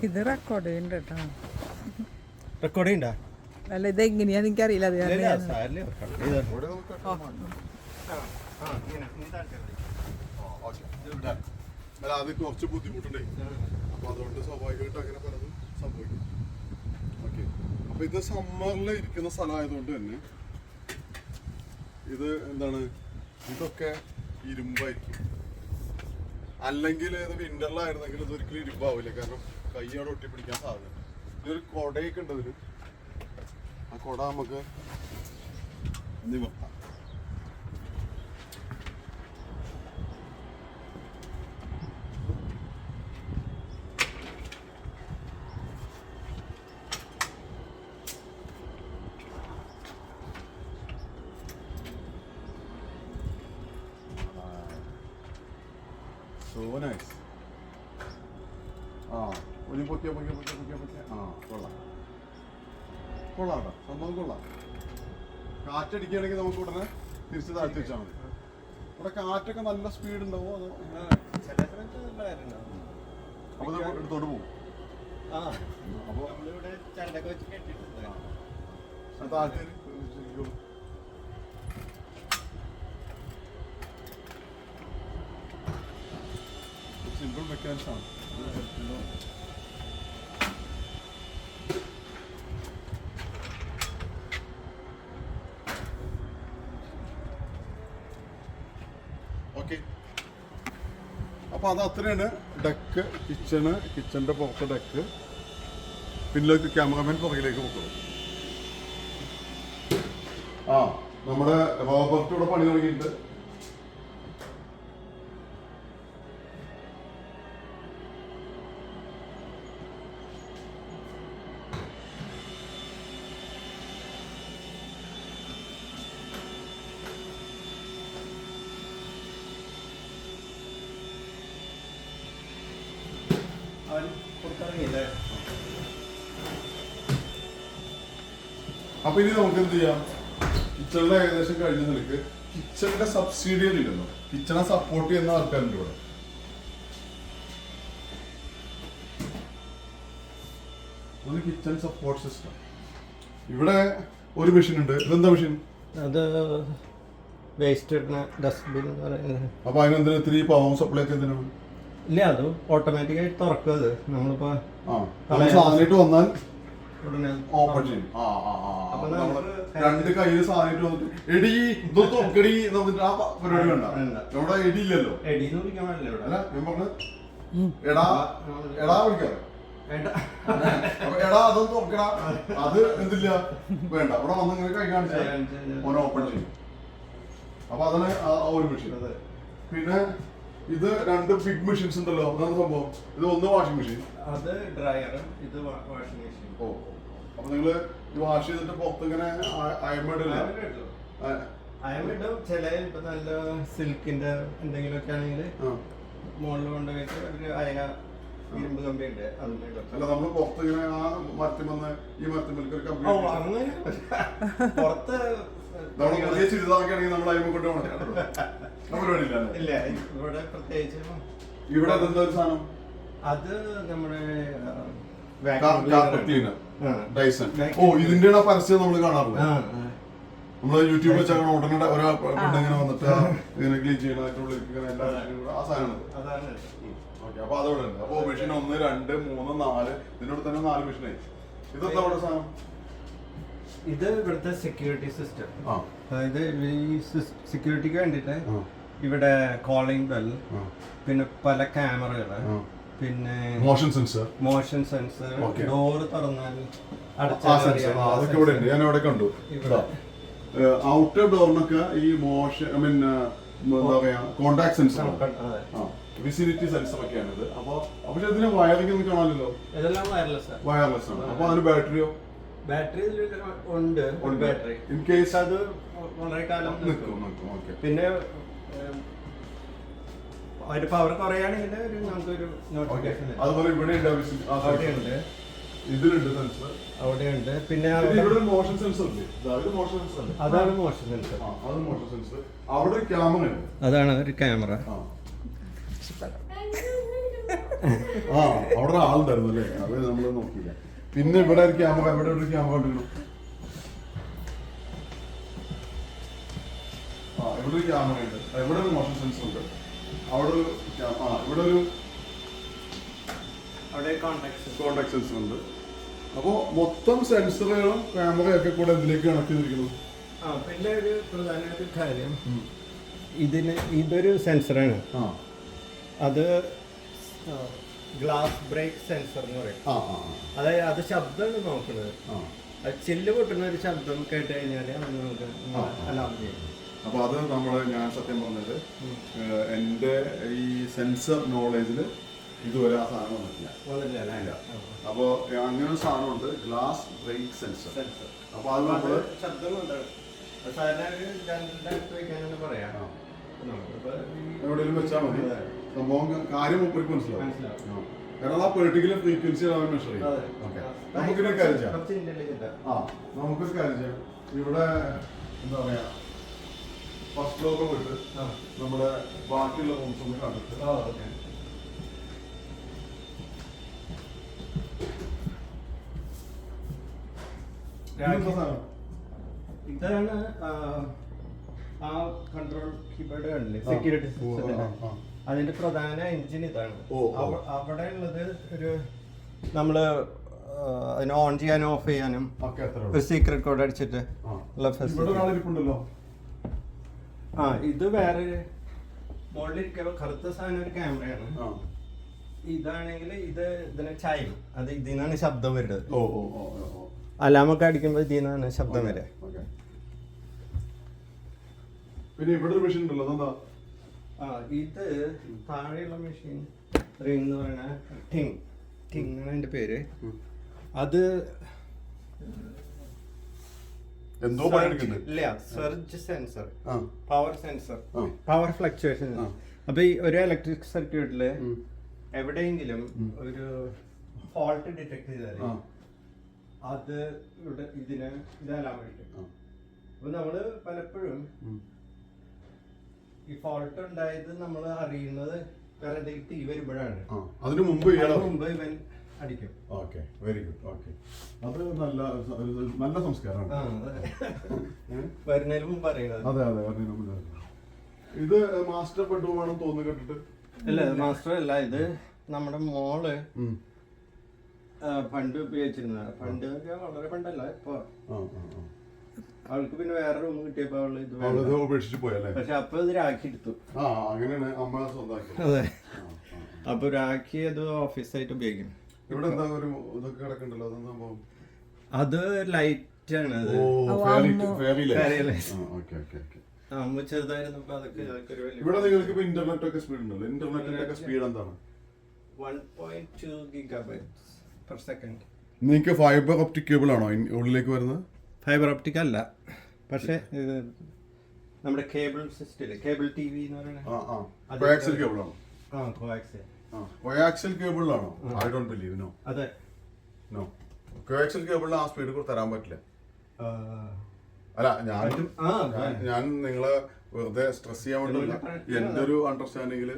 ഇത് റെക്കോർഡ് ചെയ്യണ്ട കേട്ടോ. റെക്കോർഡ് ചെയ്യണ്ട. അല്ല ഇത് എങ്ങനെയാന്ന് എനിക്കറിയില്ല അത് കാരണം ഞാൻ- ഇവിടെ നമുക്ക് അല്ല അത് കുറച്ച് ബുദ്ധിമുട്ടുണ്ടേ, അപ്പൊ അതുകൊണ്ട് സ്വാഭാവികമായിട്ട് അങ്ങനെ പലതും സംഭവിക്കും. ഓക്കെ, അപ്പൊ ഇത് സമ്മറിൽ ഇരിക്കുന്ന സ്ഥലമായതുകൊണ്ട് തന്നെ ഇത് എന്താണ്, ഇതൊക്കെ ഇരുമ്പായിരിക്കും. അല്ലെങ്കിൽ ഇത് വിന്ററിലായിരുന്നെങ്കിൽ ഇത് ഒരിക്കലും ഇരുമ്പാവില്ല, കാരണം കൈയോടെ ഒട്ടിപ്പിടിക്കാൻ സാധ്യത. ഇതൊരു കൊടയൊക്കെ ഉണ്ട് ഇതിന്, ആ കൊട നമുക്ക് നിവർത്താം. So nice. ഒരു പൊക്കിയ ആ കൊള്ളാം കൊള്ളാട്ടോ, സംഭവം കൊള്ളാം. കാറ്റടിക്കുകയാണെങ്കിൽ നമുക്ക് ഉടനെ തിരിച്ച് താഴ്ത്തി വെച്ചാൽ മതി. ഇവിടെ കാറ്റൊക്കെ നല്ല സ്പീഡ് ഉണ്ടാവും, അതോ അപ്പൊ ഇത് എടുത്തോണ്ട് പോകും. അപ്പൊ താഴ്ത്തി സിമ്പിൾ മെക്കാനിക്സ് ആണ്. ഓക്കെ, അപ്പൊ അത് അത്രയാണ് ഡെക്ക്. കിച്ചന്റെ പുറത്തെ ഡെക്ക്. പിന്നിലേക്ക് ക്യാമറമാൻ പുറകിലേക്ക് പോകും. നമ്മുടെ റോബർട്ട് ഇവിടെ പണി തുടങ്ങിയിട്ടുണ്ട്. അപ്പൊ ഇനി നമുക്ക് എന്ത് ചെയ്യാം, കിച്ചണിലെ ഏകദേശം കഴിഞ്ഞ നിലക്ക് കിച്ചണിന്റെ സബ്സിഡിയറി ഇല്ലല്ലോ, കിച്ചണെ സപ്പോർട്ട് ചെയ്യുന്ന ആൾക്കാരുണ്ട് ഇവിടെ. Kitchen support system. ഇവിടെ ഒരു മെഷീൻ ഉണ്ട്. ഇതെന്താ മെഷീൻ? അത് വേസ്റ്റ് ഡസ്റ്റ്ബിൻ എന്ന് പറയുന്നത്. അപ്പൊ അതിനെന്തിനാ ഇത്തിരി പവർ സപ്ലൈ ഒക്കെ എന്തിനാണ്? ഇല്ല, അത് ഓട്ടോമാറ്റിക്കായിട്ട് തുറക്കും. അത് നമ്മളിപ്പോ സാധനമായിട്ട് വന്നാൽ ഉടനെ ഓപ്പൺ ചെയ്യും. രണ്ട് കയ്യില് സാധനമായിട്ട് വന്നിട്ട് എടി ഇതൊക്കെ നോക്കടി എന്നിട്ട് ആ പരിപാടി വേണ്ട. ഇവിടെ എടി ഇല്ലല്ലോ. എടീന്ന് വിളിക്കാൻ പാടില്ല ഇവിടെ. അല്ല ഞാൻ പറഞ്ഞത് എടാ വിളിക്കാറ്. അപ്പൊ എടാ അതൊന്നും നോക്കടാ, അത് എന്തില്ല വേണ്ട. ഇവിടെ വന്ന് ഇങ്ങനെ കൈ കാണിച്ചാൽ ഓൻ ഓപ്പൺ ചെയ്യും. അപ്പൊ അതാണ് ആ ഒരു മെഷീൻ. പിന്നെ ഇത് രണ്ട് ബിഗ് മെഷീൻസ് ഉണ്ടല്ലോ, അതാണ് സംഭവം. ഇത് ഒന്ന് വാഷിംഗ് മെഷീൻ, അത് ഡ്രയറും, ഇത് വാഷിംഗ് മെഷീൻ. ഓ, അപ്പൊ നിങ്ങള് വാഷ് ചെയ്തിട്ട് പുറത്ത് ഇങ്ങനെ അയമേടില്ല? അയമിടും. ചില ഇപ്പൊ നല്ല സിൽക്കിന്റെ എന്തെങ്കിലുമൊക്കെ ആണെങ്കിൽ മുകളിൽ കൊണ്ടുപോയിട്ട് ഒരു അയ ഇരുമ്പ് കമ്പി ഉണ്ട്, അതിലിടും. അല്ല, നമ്മള് പുറത്ത് ഇങ്ങനെ ആ മരത്തിൽ വന്ന് ഈ മരത്തിൽ ഒരു കമ്പി പുറത്ത് പുതിയ ചുരിദാറൊക്കെയാണെങ്കിൽ നമ്മൾ അയമ കൊണ്ട് പരിപാടിയില്ല. ഇല്ല, ഇവിടെ പ്രത്യേകിച്ച് ഇവിടെ അതെന്താ ഒരു സാധനം? അത് നമ്മുടെ ഡൈസൺ. ഓ, ഇതിന്റെ പരസ്യം നമ്മൾ കാണാറില്ല. നമ്മള് യൂട്യൂബിൽ വെച്ചാൽ ഉടനെ ഒരാൾ ഇങ്ങനെ വന്നിട്ട് ഇങ്ങനെ ക്ലീൻ ചെയ്യണ എല്ലാ ആ സാധനം. ഓക്കെ, അപ്പൊ അതവിടെ ഉണ്ട്. അപ്പൊ മെഷീൻ 1, 2, 3, 4 ഇതിനോട് തന്നെ 4 മെഷീനായി. ഇതെന്താ അവിടെ സാധനം? ഇത് ഇവിടുത്തെ സെക്യൂരിറ്റി സിസ്റ്റം. അതായത് ഈ സെക്യൂരിറ്റിക്ക് വേണ്ടിട്ട് ഇവിടെ കോളിംഗ് ബെൽ, പിന്നെ പല ക്യാമറകള്, പിന്നെ മോഷൻ സെൻസർ, ഡോറ് തുറന്നാൽ അതൊക്കെ ഇവിടെ ഉണ്ട്. ഞാൻ അവിടെ കണ്ടു. ഔട്ടർ ഡോറിനൊക്കെ ഈ മോഷൻ എന്താ പറയാ കോണ്ടാക്ട് സെൻസർ, വിസിബിലിറ്റി സെൻസർ ഒക്കെയാണ് ഇത്. അപ്പൊ ഇതിന് വയറിംഗ് ഒന്നും കാണാമല്ലോ. ഇതെല്ലാം വയർലെസ് ആണ്. അപ്പൊ അതിന് ബാറ്ററിയോ? ബാറ്ററി ഉണ്ട്. ബാറ്ററി ഇൻ കേസ് അത് വളരെ കാലം നിൽക്കും. പിന്നെ ഒരു പവർ കുറയാണെങ്കിൽ നമുക്കൊരു നോട്ടിഫിക്കേഷൻ. അതുപോലെ ഇവിടെ അവിടെയുണ്ട്, ഇതിലുണ്ട് സെൻസർ, അവിടെയുണ്ട്. പിന്നെ മോഷൻ സെൻസർ ഉണ്ട്. അതാണ് മോഷൻ സെൻസർ. അത് മോഷൻ സെൻസർ. അവിടെ ഒരു ക്യാമറ ഉണ്ട്. അതാണ് ഒരു ക്യാമറ. അവിടെ ആളുണ്ടായിരുന്നു അല്ലേ? അത് നമ്മൾ നോക്കിയില്ല. പിന്നെ ഇവിടെ ഒരു ക്യാമറ, ഇവിടെ ഒരു ക്യാമറ ഉണ്ടല്ലോ. ഇവിടെ ഒരു ക്യാമറ ഉണ്ട്, ഇവിടെ ഒരു മോഷൻ സെൻസർ ഉണ്ട്, അവിടെ ഒരു ഇവിടെ ഒരു കോണ്ടാക്ട് സെൻസർ ഉണ്ട്. അപ്പോൾ മൊത്തം സെൻസറുകളും ക്യാമറയൊക്കെ കൂടെ ഇതിലേക്ക് കണക്ട് ചെയ്തിരിക്കുന്നു. പിന്നെ ഒരു പ്രധാന കാര്യം, ഇതൊരു സെൻസറാണ്. അത് ഗ്ലാസ് ബ്രേക്ക് സെൻസർ എന്ന് പറയും. അതായത് അത് ശബ്ദമാണ് നോക്കുന്നത്. അത് ചില്ല് പൊട്ടുന്ന ഒരു ശബ്ദം കേട്ട് കഴിഞ്ഞാൽ അത് നമുക്ക് അലാം ചെയ്യും. അപ്പോൾ അത് ഞാൻ സത്യം പറഞ്ഞത് എൻ്റെ ഈ സെൻസർ നോളേജിൽ ഇതുവരെ ആ സാധനം വന്നിട്ടില്ല. അപ്പോൾ അങ്ങനെ ഒരു സാധനമുണ്ട്, ഗ്ലാസ് ബ്രേക്ക് സെൻസർ. അപ്പോൾ അത് നമ്മൾ ശബ്ദം എവിടെയെങ്കിലും വെച്ചാൽ മതി, സംഭവം കാര്യം മുപ്പർക്ക് മനസ്സിലാവും. കാരണം ആ പെർട്ടിക്കുലർ ഫ്രീക്വൻസി അവൻ മെഷർ ചെയ്യും. നമുക്കൊരു കാര്യം ചെയ്യാം, നമുക്കൊരു കാര്യം ചെയ്യാം. ഇവിടെ എന്താ പറയാ, ഫസ്റ്റ് ഫ്ലോറിൽ പോയിട്ട് നമ്മുടെ ബാക്കിയുള്ള റൂംസ് ഒന്ന് കണ്ടിട്ട് ഇതാണ് ആ കൺട്രോൾ കീബോർഡ് കണ്ടില്ലേ, സെക്യൂരിറ്റി സിസ്റ്റത്തിന്റെ. അതിന്റെ പ്രധാന എഞ്ചിൻ ഇതാണ്. അവിടെ ഉള്ളത് ഒരു നമ്മള് അതിനെ ഓൺ ചെയ്യാനും ഓഫ് ചെയ്യാനും ഒരു സീക്രട്ട് കോഡ് അടിച്ചിട്ട് ഉള്ള ഫെസിലിറ്റി. ഇത് വേറെ മുകളിലിരിക്കുമ്പോ കറുത്ത സാധനം ഒരു ക്യാമറയാണ്. ഇതാണെങ്കിൽ ഇതിനെ ചൈം, അത് ഇതിൽ നിന്നാണ് ശബ്ദം വരുന്നത്. അലാമൊക്കെ അടിക്കുമ്പോൾ ഇതിൽ നിന്നാണ് ശബ്ദം വരിക. പിന്നെ ഇവിടെ ഒരു മെഷീൻ ഉണ്ടല്ലോ, അതെന്താ? ഇത് താഴെയുള്ള മെഷീൻ റിംഗ് എന്ന് പറയുന്ന ടിങ് ആണ് അതിന്റെ പേര്. അത് എന്തോ ഇല്ല, surge sensor, power sensor, power fluctuation. അപ്പൊ ഈ ഒരു ഇലക്ട്രിക് സർക്യൂട്ടില് എവിടെയെങ്കിലും ഒരു ഫോൾട്ട് ഡിറ്റക്ട് ചെയ്താൽ അത് ഇവിടെ ഇത് അലാം അടിക്കും. അപ്പൊ നമ്മള് പലപ്പോഴും ഈ ഫോൾട്ട് ഉണ്ടായത് നമ്മൾ അറിയുന്നത് വേറെ എന്തെങ്കിലും തീ വരുമ്പോഴാണ്. അതിനു മുമ്പ് ഇവൻ അടിക്കും. Okay, very good. ഓക്കെ, അത് നല്ല സംസ്കാരമാണ്. വരുന്നതിന് മുമ്പ് അറിയുന്നത്. അതെ, വരുന്നതിന് മുമ്പ്. ഇത് മാസ്റ്റർ ബെഡ്റൂം ആണെന്ന് തോന്നുന്നു കേട്ടിട്ട്. അല്ല, മാസ്റ്റർ അല്ല, ഇത് നമ്മുടെ മോള് പണ്ട് ഉപയോഗിച്ചിരുന്ന, പണ്ട് വളരെ പണ്ടല്ല, ഇപ്പൊ അവൾക്ക് പിന്നെ വേറെ റൂം കിട്ടിയപ്പോ അവള് ഉപേക്ഷിച്ച് പോയല്ലേ. പക്ഷെ അപ്പൊ ഇത് രാഖി എടുത്തു. അങ്ങനെയാണ് അമ്മ സ്വന്തമാക്കി. അതെ, അപ്പൊ രാഖി അത് ഓഫീസായിട്ട് ഉപയോഗിക്കും. ഇവിടെ എന്താ ഒരു ഇതൊക്കെ കിടക്കണ്ടല്ലോ, സംഭവം അത് ലൈറ്റ് ആണ്. അത് അമ്മ ചെറുതായിരുന്നപ്പോ അതൊക്കെ ഇവിടെ നിങ്ങൾക്ക് ഇപ്പൊ ഇന്റർനെറ്റ് ഒക്കെ സ്പീഡ് ഉണ്ടല്ലോ. ഇന്റർനെറ്റിന്റെ ഒക്കെ സ്പീഡ് എന്താണ്? 1.2 ഗിഗാബൈറ്റ്സ് പെർ സെക്കൻഡ്. നിങ്ങൾക്ക് ഫൈബർ ഒപ്റ്റിക് കേബിൾ ആണോ ഉള്ളിലേക്ക് വരുന്നത്? ഫൈബർ ഒപ്റ്റിക് അല്ല, പക്ഷെ നമ്മുടെ cable system, cable T V എന്ന് പറയുന്നത് കോയാക്സിയൽ കേബിൾ ആണോ? കോയാക്സിയൽ കേബിളിലാണോ? I don't believe. നോ, അതെ, നോ. കോയാക്സിയൽ കേബിളിന് ആ സ്പീഡ് തരാൻ പറ്റില്ല. അല്ല, ഞാൻ നിങ്ങളെ വെറുതെ സ്ട്രെസ് ചെയ്യാൻ വേണ്ടില്ല. എന്റെ ഒരു അണ്ടർസ്റ്റാൻഡിങ്ങില്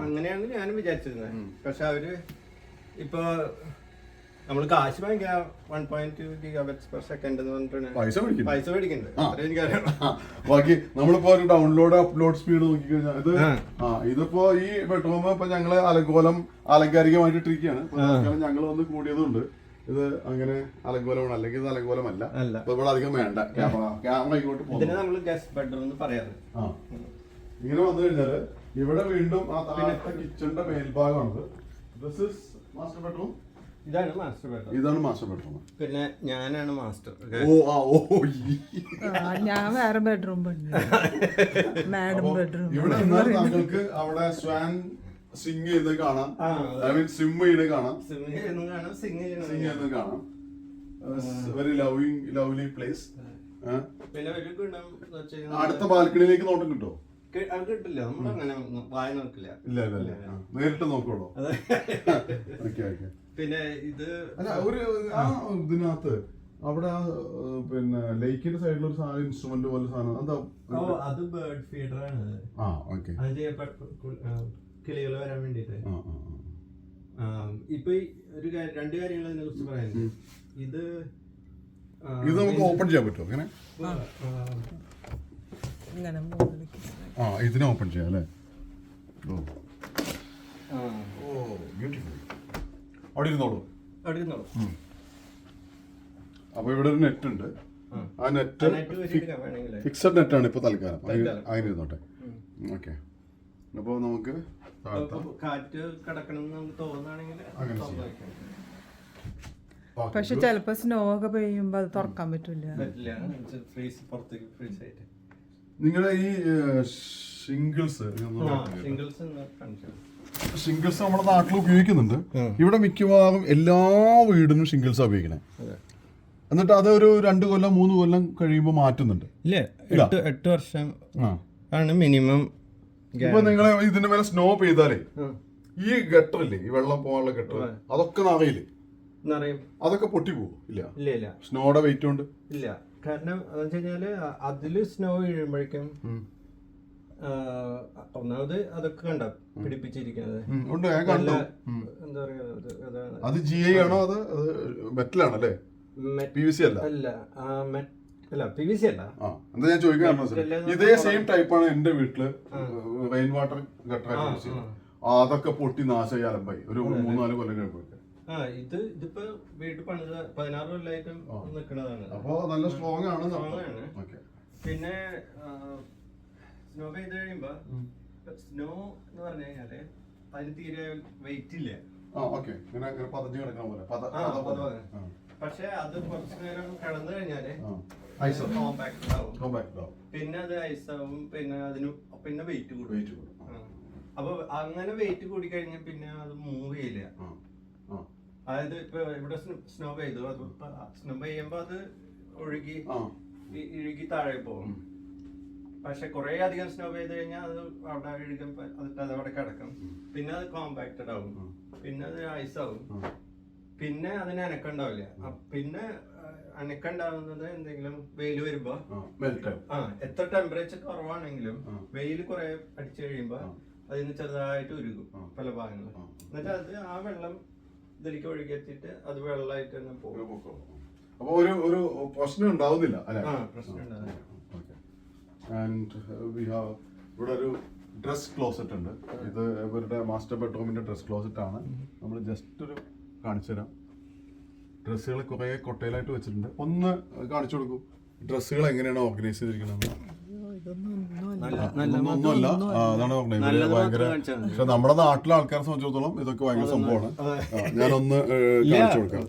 അങ്ങനെയാണ് ഞാനും വിചാരിച്ചിരുന്നത്. പക്ഷെ അവര് ഇപ്പൊ നമ്മള് കാശ് വാങ്ങിക്കുക 1.2 ഗിഗാബൈറ്റ്സ് പെർ സെക്കൻഡ് എന്ന് പറഞ്ഞിട്ടാണ് പൈസ മേടിക്കുന്നത്. എനിക്കറിയാം. ബാക്കി നമ്മളിപ്പോ ഒരു ഡൗൺലോഡ് അപ്ലോഡ് സ്പീഡ് നോക്കിക്കഴിഞ്ഞാൽ ഇതിപ്പോ ഈ ബെഡ്റൂം ഇപ്പൊ ഞങ്ങള് അലങ്കാരികമായിട്ട് ഇട്ടിരിക്കുകയാണ്. ഞങ്ങൾ വന്ന് കൂടിയതുകൊണ്ട് ഇത് അങ്ങനെ അലങ്കോലമാണ്, അല്ലെങ്കിൽ ഇത് അലങ്കോലമല്ല. ഇവിടെ അധികം വേണ്ട, ക്യാമറ ഇങ്ങോട്ട് പോകും. ഇങ്ങനെ വന്നു കഴിഞ്ഞാല് ഇവിടെ വീണ്ടും ആ താഴത്തെ കിച്ചന്റെ മേൽഭാഗമാണത്. Master bedroom. ഇതാണ് മാസ്റ്റർ ബെഡ്റൂം. ഇതാണ് മാസ്റ്റർ ബെഡ്റൂം. പിന്നെ ഞാനാണ് മാസ്റ്റർ. ഞാൻ വേറെ ബെഡ്റൂം മാഡം ബെഡ്റൂം. ഇവിടെ താങ്കൾക്ക് അവിടെ സ്വാൻ സിംഗ് ചെയ്ത് കാണാം, ഐ മീൻ സ്വിം ചെയ്ത് കാണാം, സിംഗ് ചെയ്യുന്നത് കാണാം. Very lovely place. പിന്നെ ഒരു ഗുണം അടുത്ത ബാൽക്കണിയിലേക്ക് നോട്ടം കിട്ടോ? കിട്ടില്ല, നമ്മളങ്ങനെ വായ നോക്കില്ല. ഇല്ല, നേരിട്ട് നോക്കോളൂ. പിന്നെ ഇത് അല്ല, ഒരു ഇതിനകത്ത് അവിടെ പിന്നെ ലേക്കിന്റെ സൈഡിൽ ഒരു സാധനം, ഇൻസ്ട്രുമെന്റ് പോലെ സാധനം, എന്താ? അത് ബേർഡ് ഫീഡർ ആണ്. കിളികൾ വരാൻ വേണ്ടിട്ട്. ഇപ്പൊ ഒരു രണ്ട് കാര്യങ്ങൾ അതിനെ കുറിച്ച് പറയാനുണ്ട്. ഇത് നമുക്ക് ഓപ്പൺ ചെയ്യാൻ പറ്റുമോ? അങ്ങനെ ഇങ്ങനെ മുകളിലേക്ക് ആ ഇതിനെ ഓപ്പൺ ചെയ്യാം അല്ലേ? ഓ ബ്യൂട്ടിഫുൾ. അവിടെ ഇരുന്നോളൂ. അപ്പൊ ഇവിടെ ഒരു നെറ്റ് ഉണ്ട്. ആ നെറ്റ് ഫിക്സഡ് നെറ്റാണ് ഇപ്പൊ തൽക്കാലം. അങ്ങനെ ഇരുന്നോട്ടെ. ഓക്കെ. അപ്പൊ നമുക്ക് കാറ്റ് കിടക്കണം നമുക്ക് തോന്നുകയാണെങ്കിൽ പക്ഷെ ചിലപ്പോ സ്നോ ഒക്കെ പെയ്യുമ്പോ അത് തുറക്കാൻ പറ്റില്ല. നിങ്ങളുടെ ഈ ഷിംഗിൾസ് നമ്മുടെ നാട്ടിൽ ഉപയോഗിക്കുന്നുണ്ട്. ഇവിടെ മിക്കവാറും എല്ലാ വീടിനും ഷിംഗിൾസ് ഉപയോഗിക്കണേ. എന്നിട്ട് അത് ഒരു 2 കൊല്ലം 3 കൊല്ലം കഴിയുമ്പോൾ മാറ്റുന്നുണ്ട്. 8 വർഷം ആണ് മിനിമം. ഇപ്പൊ നിങ്ങൾ ഇതിന്റെ മേലെ സ്നോ പെയ്താലേ ഈ ഗട്ടറില്ലേ, ഈ വെള്ളം പോകാനുള്ള ഗട്ടർ, അതൊക്കെ നിറയില്ലേ? അതൊക്കെ പൊട്ടി പോകും. ഇല്ല സ്നോയുടെ വെയിറ്റ് കൊണ്ട് ഇല്ല. കാരണം എന്താ വെച്ചാല് അതില് സ്നോ വീഴുമ്പോഴേക്കും ഒന്നാമത് അതൊക്കെ കണ്ട പിടിപ്പിച്ചിരിക്കുന്നത് എന്താ പറയാ, അത് GI ആണോ അത് മെറ്റലാണോ അല്ലേ? PVC അല്ല. PVC അല്ല. എന്താ ഞാൻ ചോദിക്കാൻ ഇതേ സെയിം ടൈപ്പാണ് എന്റെ വീട്ടില് റെയിൻ വാട്ടർ ഗട്ടർ. അതൊക്കെ പൊട്ടി നാശമായി അലമ്പായി ഒരു 3-4 കൊല്ലം കഴിയുമ്പോഴേക്ക്. ഇതിപ്പോ വീട്ടിൽ പണിത് 16 കൊല്ലമായിട്ടും നിൽക്കുന്നതാണ്. അപ്പൊ നല്ല സ്ട്രോങ് ആണ്. പിന്നെ സ്നോ പെയ്ത് കഴിയുമ്പോ സ്നോ എന്ന് പറഞ്ഞു കഴിഞ്ഞാല് അതിന് തീരെ വെയിറ്റ് ഇല്ല. പക്ഷെ അത് കുറച്ചു നേരം കടന്നു കഴിഞ്ഞാല് കോമ്പാക്ട് ആവും. പിന്നെ അത് ഐസാവും. പിന്നെ അതിന് പിന്നെ വെയിറ്റ് കൂടും. അപ്പൊ അങ്ങനെ വെയിറ്റ് കൂടി കഴിഞ്ഞാൽ പിന്നെ അത് മൂവ് ചെയ്യില്ല. അതായത് ഇപ്പൊ ഇവിടെ സ്നോ പെയ്തു, അത് സ്നോ പെയ്യുമ്പോ അത് ഇഴുകി താഴെ പോകും. പക്ഷെ കുറെ അധികം സ്നോ പെയ്ത് കഴിഞ്ഞാൽ അത് അവിടെ ഇഴുകും, അതവിടെ കിടക്കും. പിന്നെ അത് കോമ്പാക്റ്റഡ് ആവും. പിന്നെ അത് ഐസാവും. പിന്നെ അതിന് അനക്കുണ്ടാവില്ല. പിന്നെ അനക്കുണ്ടാവുന്നത് എന്തെങ്കിലും വെയിൽ വരുമ്പോ എത്ര ടെമ്പറേച്ചർ കുറവാണെങ്കിലും വെയിൽ കുറെ അടിച്ചു കഴിയുമ്പോ അതിന് ചെറുതായിട്ട് ഉരുകും പല ഭാഗങ്ങളും. എന്നിട്ട് അത് ആ വെള്ളം ഇതിലേക്ക് ഒഴുകിയെത്തിയിട്ട് അത് വെള്ളമായിട്ട് തന്നെ പോകും. അപ്പൊ ഒരു പ്രശ്നം ഉണ്ടാവുന്നില്ല. പ്രശ്നം ഉണ്ടാവില്ല. ഇവിടെ ഒരു ഡ്രസ് ക്ലോസറ്റ് ഉണ്ട്. ഇത് ഇവരുടെ മാസ്റ്റർ ബെഡ്റൂമിന്റെ ഡ്രസ് ക്ലോസറ്റ് ആണ്. നമ്മൾ ജസ്റ്റ് ഒരു കാണിച്ചു തരാം. ഡ്രസ്സുകൾ കുറെ കൊട്ടയിലായിട്ട് വെച്ചിട്ടുണ്ട്. ഒന്ന് കാണിച്ചു കൊടുക്കും ഡ്രസ്സുകൾ എങ്ങനെയാണ് ഓർഗനൈസ് ചെയ്തിരിക്കുന്നത്. ഒന്നുമല്ല, അതാണ് പറഞ്ഞത് ഭയങ്കര. പക്ഷെ നമ്മുടെ നാട്ടിലെ ആൾക്കാരെ സംബന്ധിച്ചിടത്തോളം ഇതൊക്കെ ഭയങ്കര സംഭവമാണ്. ഞാനൊന്ന് കാണിച്ചു കൊടുക്കാം.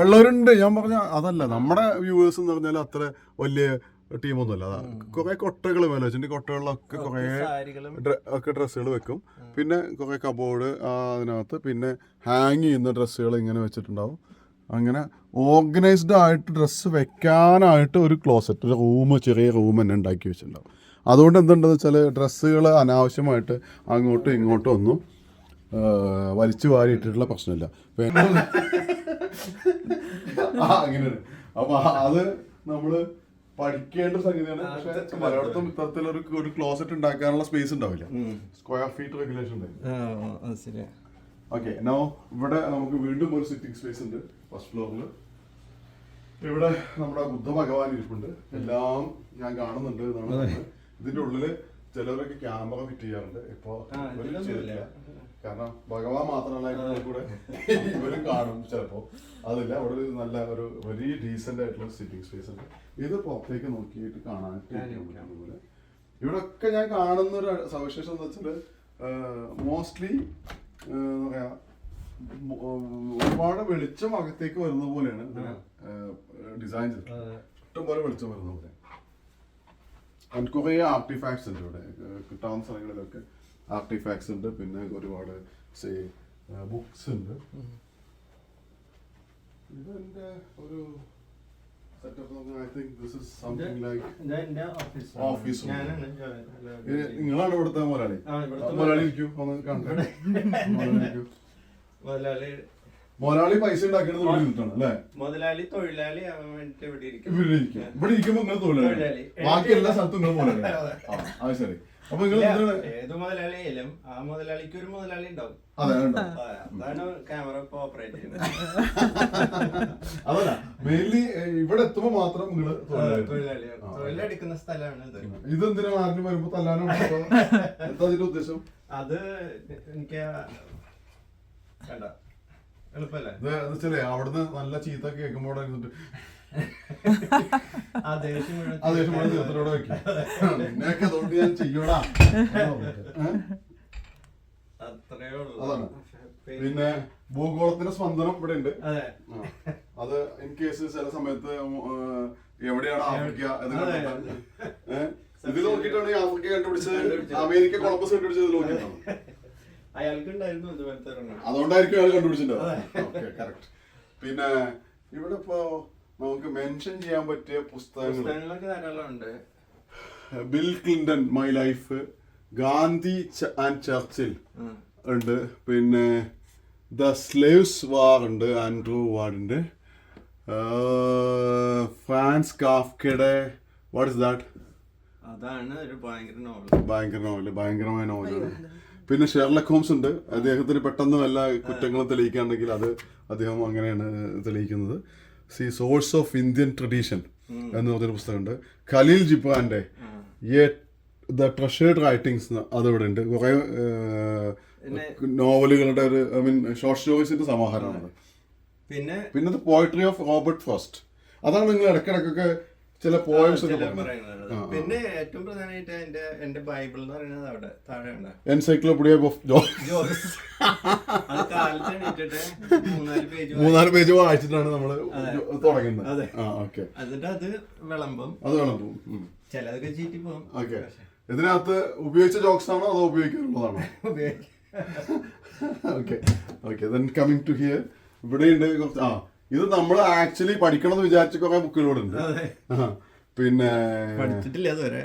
ഉള്ളവരുണ്ട്. ഞാൻ പറഞ്ഞ അതല്ല, നമ്മുടെ വ്യൂവേഴ്സ് എന്ന് പറഞ്ഞാൽ അത്ര വലിയ ടീമൊന്നുമല്ല. കുറെ കൊട്ടകൾ മേലെ വെച്ചിട്ടുണ്ട്. കൊട്ടകളിലൊക്കെ കുറെ ഒക്കെ ഡ്രസ്സുകൾ വെക്കും. പിന്നെ കുറെ കബോർഡ് അതിനകത്ത് പിന്നെ ഹാങ് ചെയ്യുന്ന ഡ്രസ്സുകൾ ഇങ്ങനെ വെച്ചിട്ടുണ്ടാവും. അങ്ങനെ ഓർഗനൈസ്ഡ് ആയിട്ട് ഡ്രസ്സ് വെക്കാനായിട്ട് ഒരു ക്ലോസറ്റ്, ഒരു റൂം, ചെറിയ റൂം തന്നെ ഉണ്ടാക്കി വെച്ചിട്ടുണ്ടാവും. അതുകൊണ്ട് എന്തുണ്ടെന്ന് വെച്ചാൽ ഡ്രസ്സുകൾ അനാവശ്യമായിട്ട് അങ്ങോട്ടും ഇങ്ങോട്ടും ഒന്നും വലിച്ചു വാരി ഇട്ടിട്ടുള്ള പ്രശ്നമില്ല. അങ്ങനെയാണ്. അപ്പൊ അത് നമ്മള് പഠിക്കേണ്ട സംഗതിയാണ്. പക്ഷെ പലയിടത്തും ഇത്തരത്തിലൊരു ക്ലോസറ്റ് ഉണ്ടാക്കാനുള്ള സ്പേസ് ഉണ്ടാവില്ല. സ്ക്വയർ ഫീറ്റ് റെഗുലേഷൻ ഉണ്ട്. ഓക്കെ, നോ ഇവിടെ നമുക്ക് വീണ്ടും ഒരു സിറ്റിംഗ് സ്പേസ് ഉണ്ട് ഫസ്റ്റ് ഫ്ലോറിൽ. ഇവിടെ നമ്മുടെ ബുദ്ധ ഭഗവാൻ ഇരിപ്പുണ്ട്. എല്ലാം ഞാൻ കാണുന്നുണ്ട്. ഇതിന്റെ ഉള്ളില് ചിലവരൊക്കെ ക്യാമറ ഫിറ്റ് ചെയ്യാറുണ്ട്. ഇപ്പൊ ചെയ്തില്ല, കാരണം ഭഗവാൻ മാത്രമല്ല കൂടെ ഇവരും കാണും ചിലപ്പോ. അതില്ല, അവിടെ ഒരു നല്ല ഒരു വെരി ഡീസന്റ് ആയിട്ടുള്ള സിറ്റിംഗ് സ്പേസ് ഉണ്ട്. ഇത് പുറത്തേക്ക് നോക്കിയിട്ട് കാണാനായിട്ട് പോലെ. ഇവിടെ ഒക്കെ ഞാൻ കാണുന്ന ഒരു സവിശേഷം എന്താ വെച്ചാല് മോസ്റ്റ്ലി എന്താ പറയാ, ഒരുപാട് വെളിച്ചം അകത്തേക്ക് വരുന്ന പോലെയാണ് ഡിസൈൻ ചെയ്തത്. ഇഷ്ടംപോലെ വെളിച്ചം വരുന്ന പോലെ. കുറെ ആർട്ടിഫാക്ട്സ് ഉണ്ട് ഇവിടെ. കിട്ടാവുന്ന സ്ഥലങ്ങളിലൊക്കെ ആർട്ടിഫാക്ട്സ് ഉണ്ട്. പിന്നെ ഒരുപാട് ബുക്സ് ഉണ്ട്. ഇതെന്റെ ഒരു നിങ്ങളാണ് ഇവിടുത്തെ മുതലാളി. മുതലാളി ഇരിക്കൂ, ഒന്ന് കണ്ടു. മുതലാളി പൈസ ഉണ്ടാക്കിയത് ഇവിടെ നിന്നിട്ടാണ് അല്ലേ? മുതലാളി തൊഴിലാളി ഇവിടെ ഇരിക്കുമ്പോ നിങ്ങൾ തൊഴിലാളി, ബാക്കി എല്ലാ സ്ഥലത്തും നിങ്ങൾ മുതലാളി. അത് ശരി. അപ്പൊ നിങ്ങൾ എന്തിനാണ് ഏത് മുതലാളിയായാലും ആ മുതലാളിക്ക് ഒരു മുതലാളി ഉണ്ടാവും. അതെ ഉണ്ടോ? അതാണ് ക്യാമറ ഇപ്പൊ ഓപ്പറേറ്റ് ചെയ്യുന്നത്. അതല്ല മെയിൻലി ഇവിടെ എത്തുമ്പോ മാത്രം നിങ്ങള് തൊഴിലെടുക്കുന്ന സ്ഥലമാണ് ഇത്. ഇതെന്തിനാ ആരും വരുമ്പോ തല്ലാനോ എന്താ അതിന്റെ ഉദ്ദേശം? അത് എനിക്ക് വേണ്ട, എളുപ്പല്ലേ? ഇത് അവിടുന്ന് നല്ല ചീത്ത കേൾക്കുമ്പോ അവിടെ ഇരുന്നിട്ട് ആ ദേഷ്യം തീർത്തോടെ വെക്കും. നിന്നെയൊക്കെ അതുകൊണ്ട് ഞാൻ ചെയ്യൂടാ. അത്രേ ഉള്ളൂ. അതാണ്. പിന്നെ ഭൂഗോളത്തിന്റെ സ്പന്ദനം ഇവിടെ ഉണ്ട്. അതെ, അത് ഇൻ കേസ് ചില സമയത്ത് എവിടെയാണ് ആഫ്രിക്ക ഇത് നോക്കിയിട്ടാണ് ആഫ്രിക്ക കണ്ടുപിടിച്ചത്. അമേരിക്ക കൊളംബസ് കണ്ടുപിടിച്ചത് ഇത് നോക്കിയിട്ടാണ്. അയാൾക്കുണ്ടായിരുന്നു ഇതുപോലത്തെ ഒരെണ്ണം. അതുകൊണ്ടായിരിക്കും അയാൾ കണ്ടുപിടിച്ചിട്ടുണ്ടാവും. പിന്നെ ഇവിടെ ഇപ്പോ നമുക്ക് മെൻഷൻ ചെയ്യാൻ പറ്റിയ പുസ്തകങ്ങളൊക്കെ ധാരാളം ഉണ്ട്. Bill Clinton my life, Gandhi and Churchill ഉണ്ട്, പിന്നെ ദ സ്ലേവ്സ് വാർ ഉണ്ട്, ആൻഡ്രൂ വാർഡിന്റെ, ഫ്രാൻസ് കാഫ്കയുടെ വാട്ട് ഇസ് ദാറ്റ്, അതാണ് ഒരു ഭയങ്കര നോവൽ, ഭയങ്കരമായ നോവലാണ്. പിന്നെ ഷെർലക് ഹോംസ് ഉണ്ട്. അദ്ദേഹത്തിന് പെട്ടെന്ന് വല്ല കുറ്റങ്ങളും തെളിയിക്കുകയാണെങ്കിൽ അത് അദ്ദേഹം അങ്ങനെയാണ് തെളിയിക്കുന്നത്. സോഴ്സ് ഓഫ് ഇന്ത്യൻ ട്രഡീഷൻ എന്ന് പറഞ്ഞൊരു പുസ്തകമുണ്ട്. ഖലീൽ ജിബ്രാന്റെ ദ ട്രഷേർഡ് റൈറ്റിംഗ്സ് അതിവിടെ ഉണ്ട്. കുറെ നോവലുകളുടെ ഒരു ഐ മീൻ ഷോർട്ട് സ്റ്റോറീസിന്റെ സമാഹാരമാണ്. പിന്നെ the poetry of Robert frost. അതാണ് നിങ്ങൾ ഇടയ്ക്കിടക്കൊക്കെ ചില പോയംസ് ഒക്കെ പറയുന്നത്. പിന്നെ ഏറ്റവും പ്രധാനമായിട്ട് എന്റെ ബൈബിൾ എന്ന് പറയുന്നത് അവിടെ താഴെ ഉണ്ട്, എൻസൈക്ലോപീഡിയ ഓഫ് ജോയ്സ്. 3-4 പേജ് വായിച്ചിട്ടാണ് നമ്മള് തുടങ്ങുന്നത്. എന്നിട്ട് അത് വിളമ്പും. ചിലതൊക്കെ ചീറ്റി പോകും. ഓക്കെ, ഇതിനകത്ത് ഉപയോഗിച്ച ജോക്സ് ആണോ അതോ ഉപയോഗിക്കാറുള്ളതാണോ? Okay then coming to here, ഇവിടെയുണ്ട് കുറച്ച്. ഇത് നമ്മൾ ആക്ച്വലി പഠിക്കണം എന്ന് വിചാരിച്ച കുറെ ബുക്കുകളോട് ഉണ്ട്. പിന്നെ പഠിച്ചിട്ടില്ല അതുവരെ,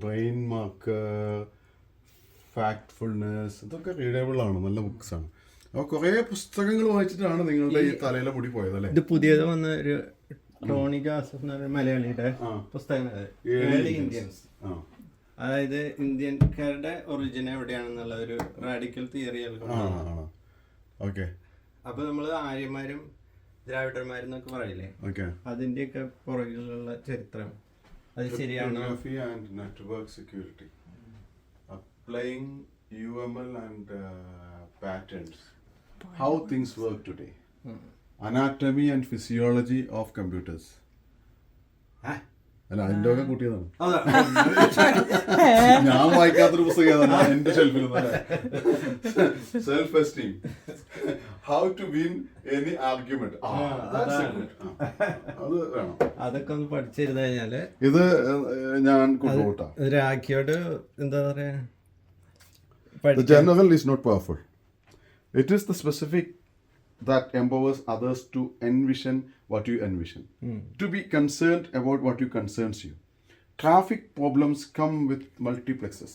ബ്രെയിൻ മാർക്കർ, ഫാക്ട്ഫുൾനെസ്, ഇതൊക്കെ റീഡബിൾ ആണ്, നല്ല ബുക്സ് ആണ്. അപ്പൊ കുറെ പുസ്തകങ്ങൾ വായിച്ചിട്ടാണ് നിങ്ങളുടെ ഈ തലയിലെ മുടി പോയത് അല്ലേ? ഇത് പുതിയത് വന്ന ഒരു ടോണി ജോസഫ് എന്ന് പറയുന്ന മലയാളിയുടെ പുസ്തകം, ഇന്ത്യൻസ്. അതായത് ഇന്ത്യൻകാരുടെ ഒറിജിൻ എവിടെയാണെന്നുള്ള ഒരു റാഡിക്കൽ തിയറി. ഓക്കെ, അപ്പൊ നമ്മള് ആര്യന്മാരും ദ്രാവിഡന്മാരും എന്നൊക്കെ പറയില്ലേ, അതിന്റെയൊക്കെ പുറകിലുള്ള ചരിത്രം അത് ശരിയാണ്. Network security, applying UML and patterns, how things work today, anatomy and physiology of computers. അല്ല, അതിന്റെ ഒക്കെ കൂട്ടിയതാണ്. ഞാൻ വായിക്കാത്തൊരു പുസ്തകം എന്റെ ഷെൽഫിൽ. Self esteem, how to win any argument. അത് വേണം, അതൊക്കെ ഒന്ന് പഠിച്ചിരുന്നു കഴിഞ്ഞാല്. ഇത് ഞാൻ കൊണ്ടുപോട്ടാ. രാഖിയോട് എന്താ പറയാ, the general is not powerful, it is the specific that empowers others to envision what you envision, to be concerned about what you concerns you. Traffic problems come with multiplexes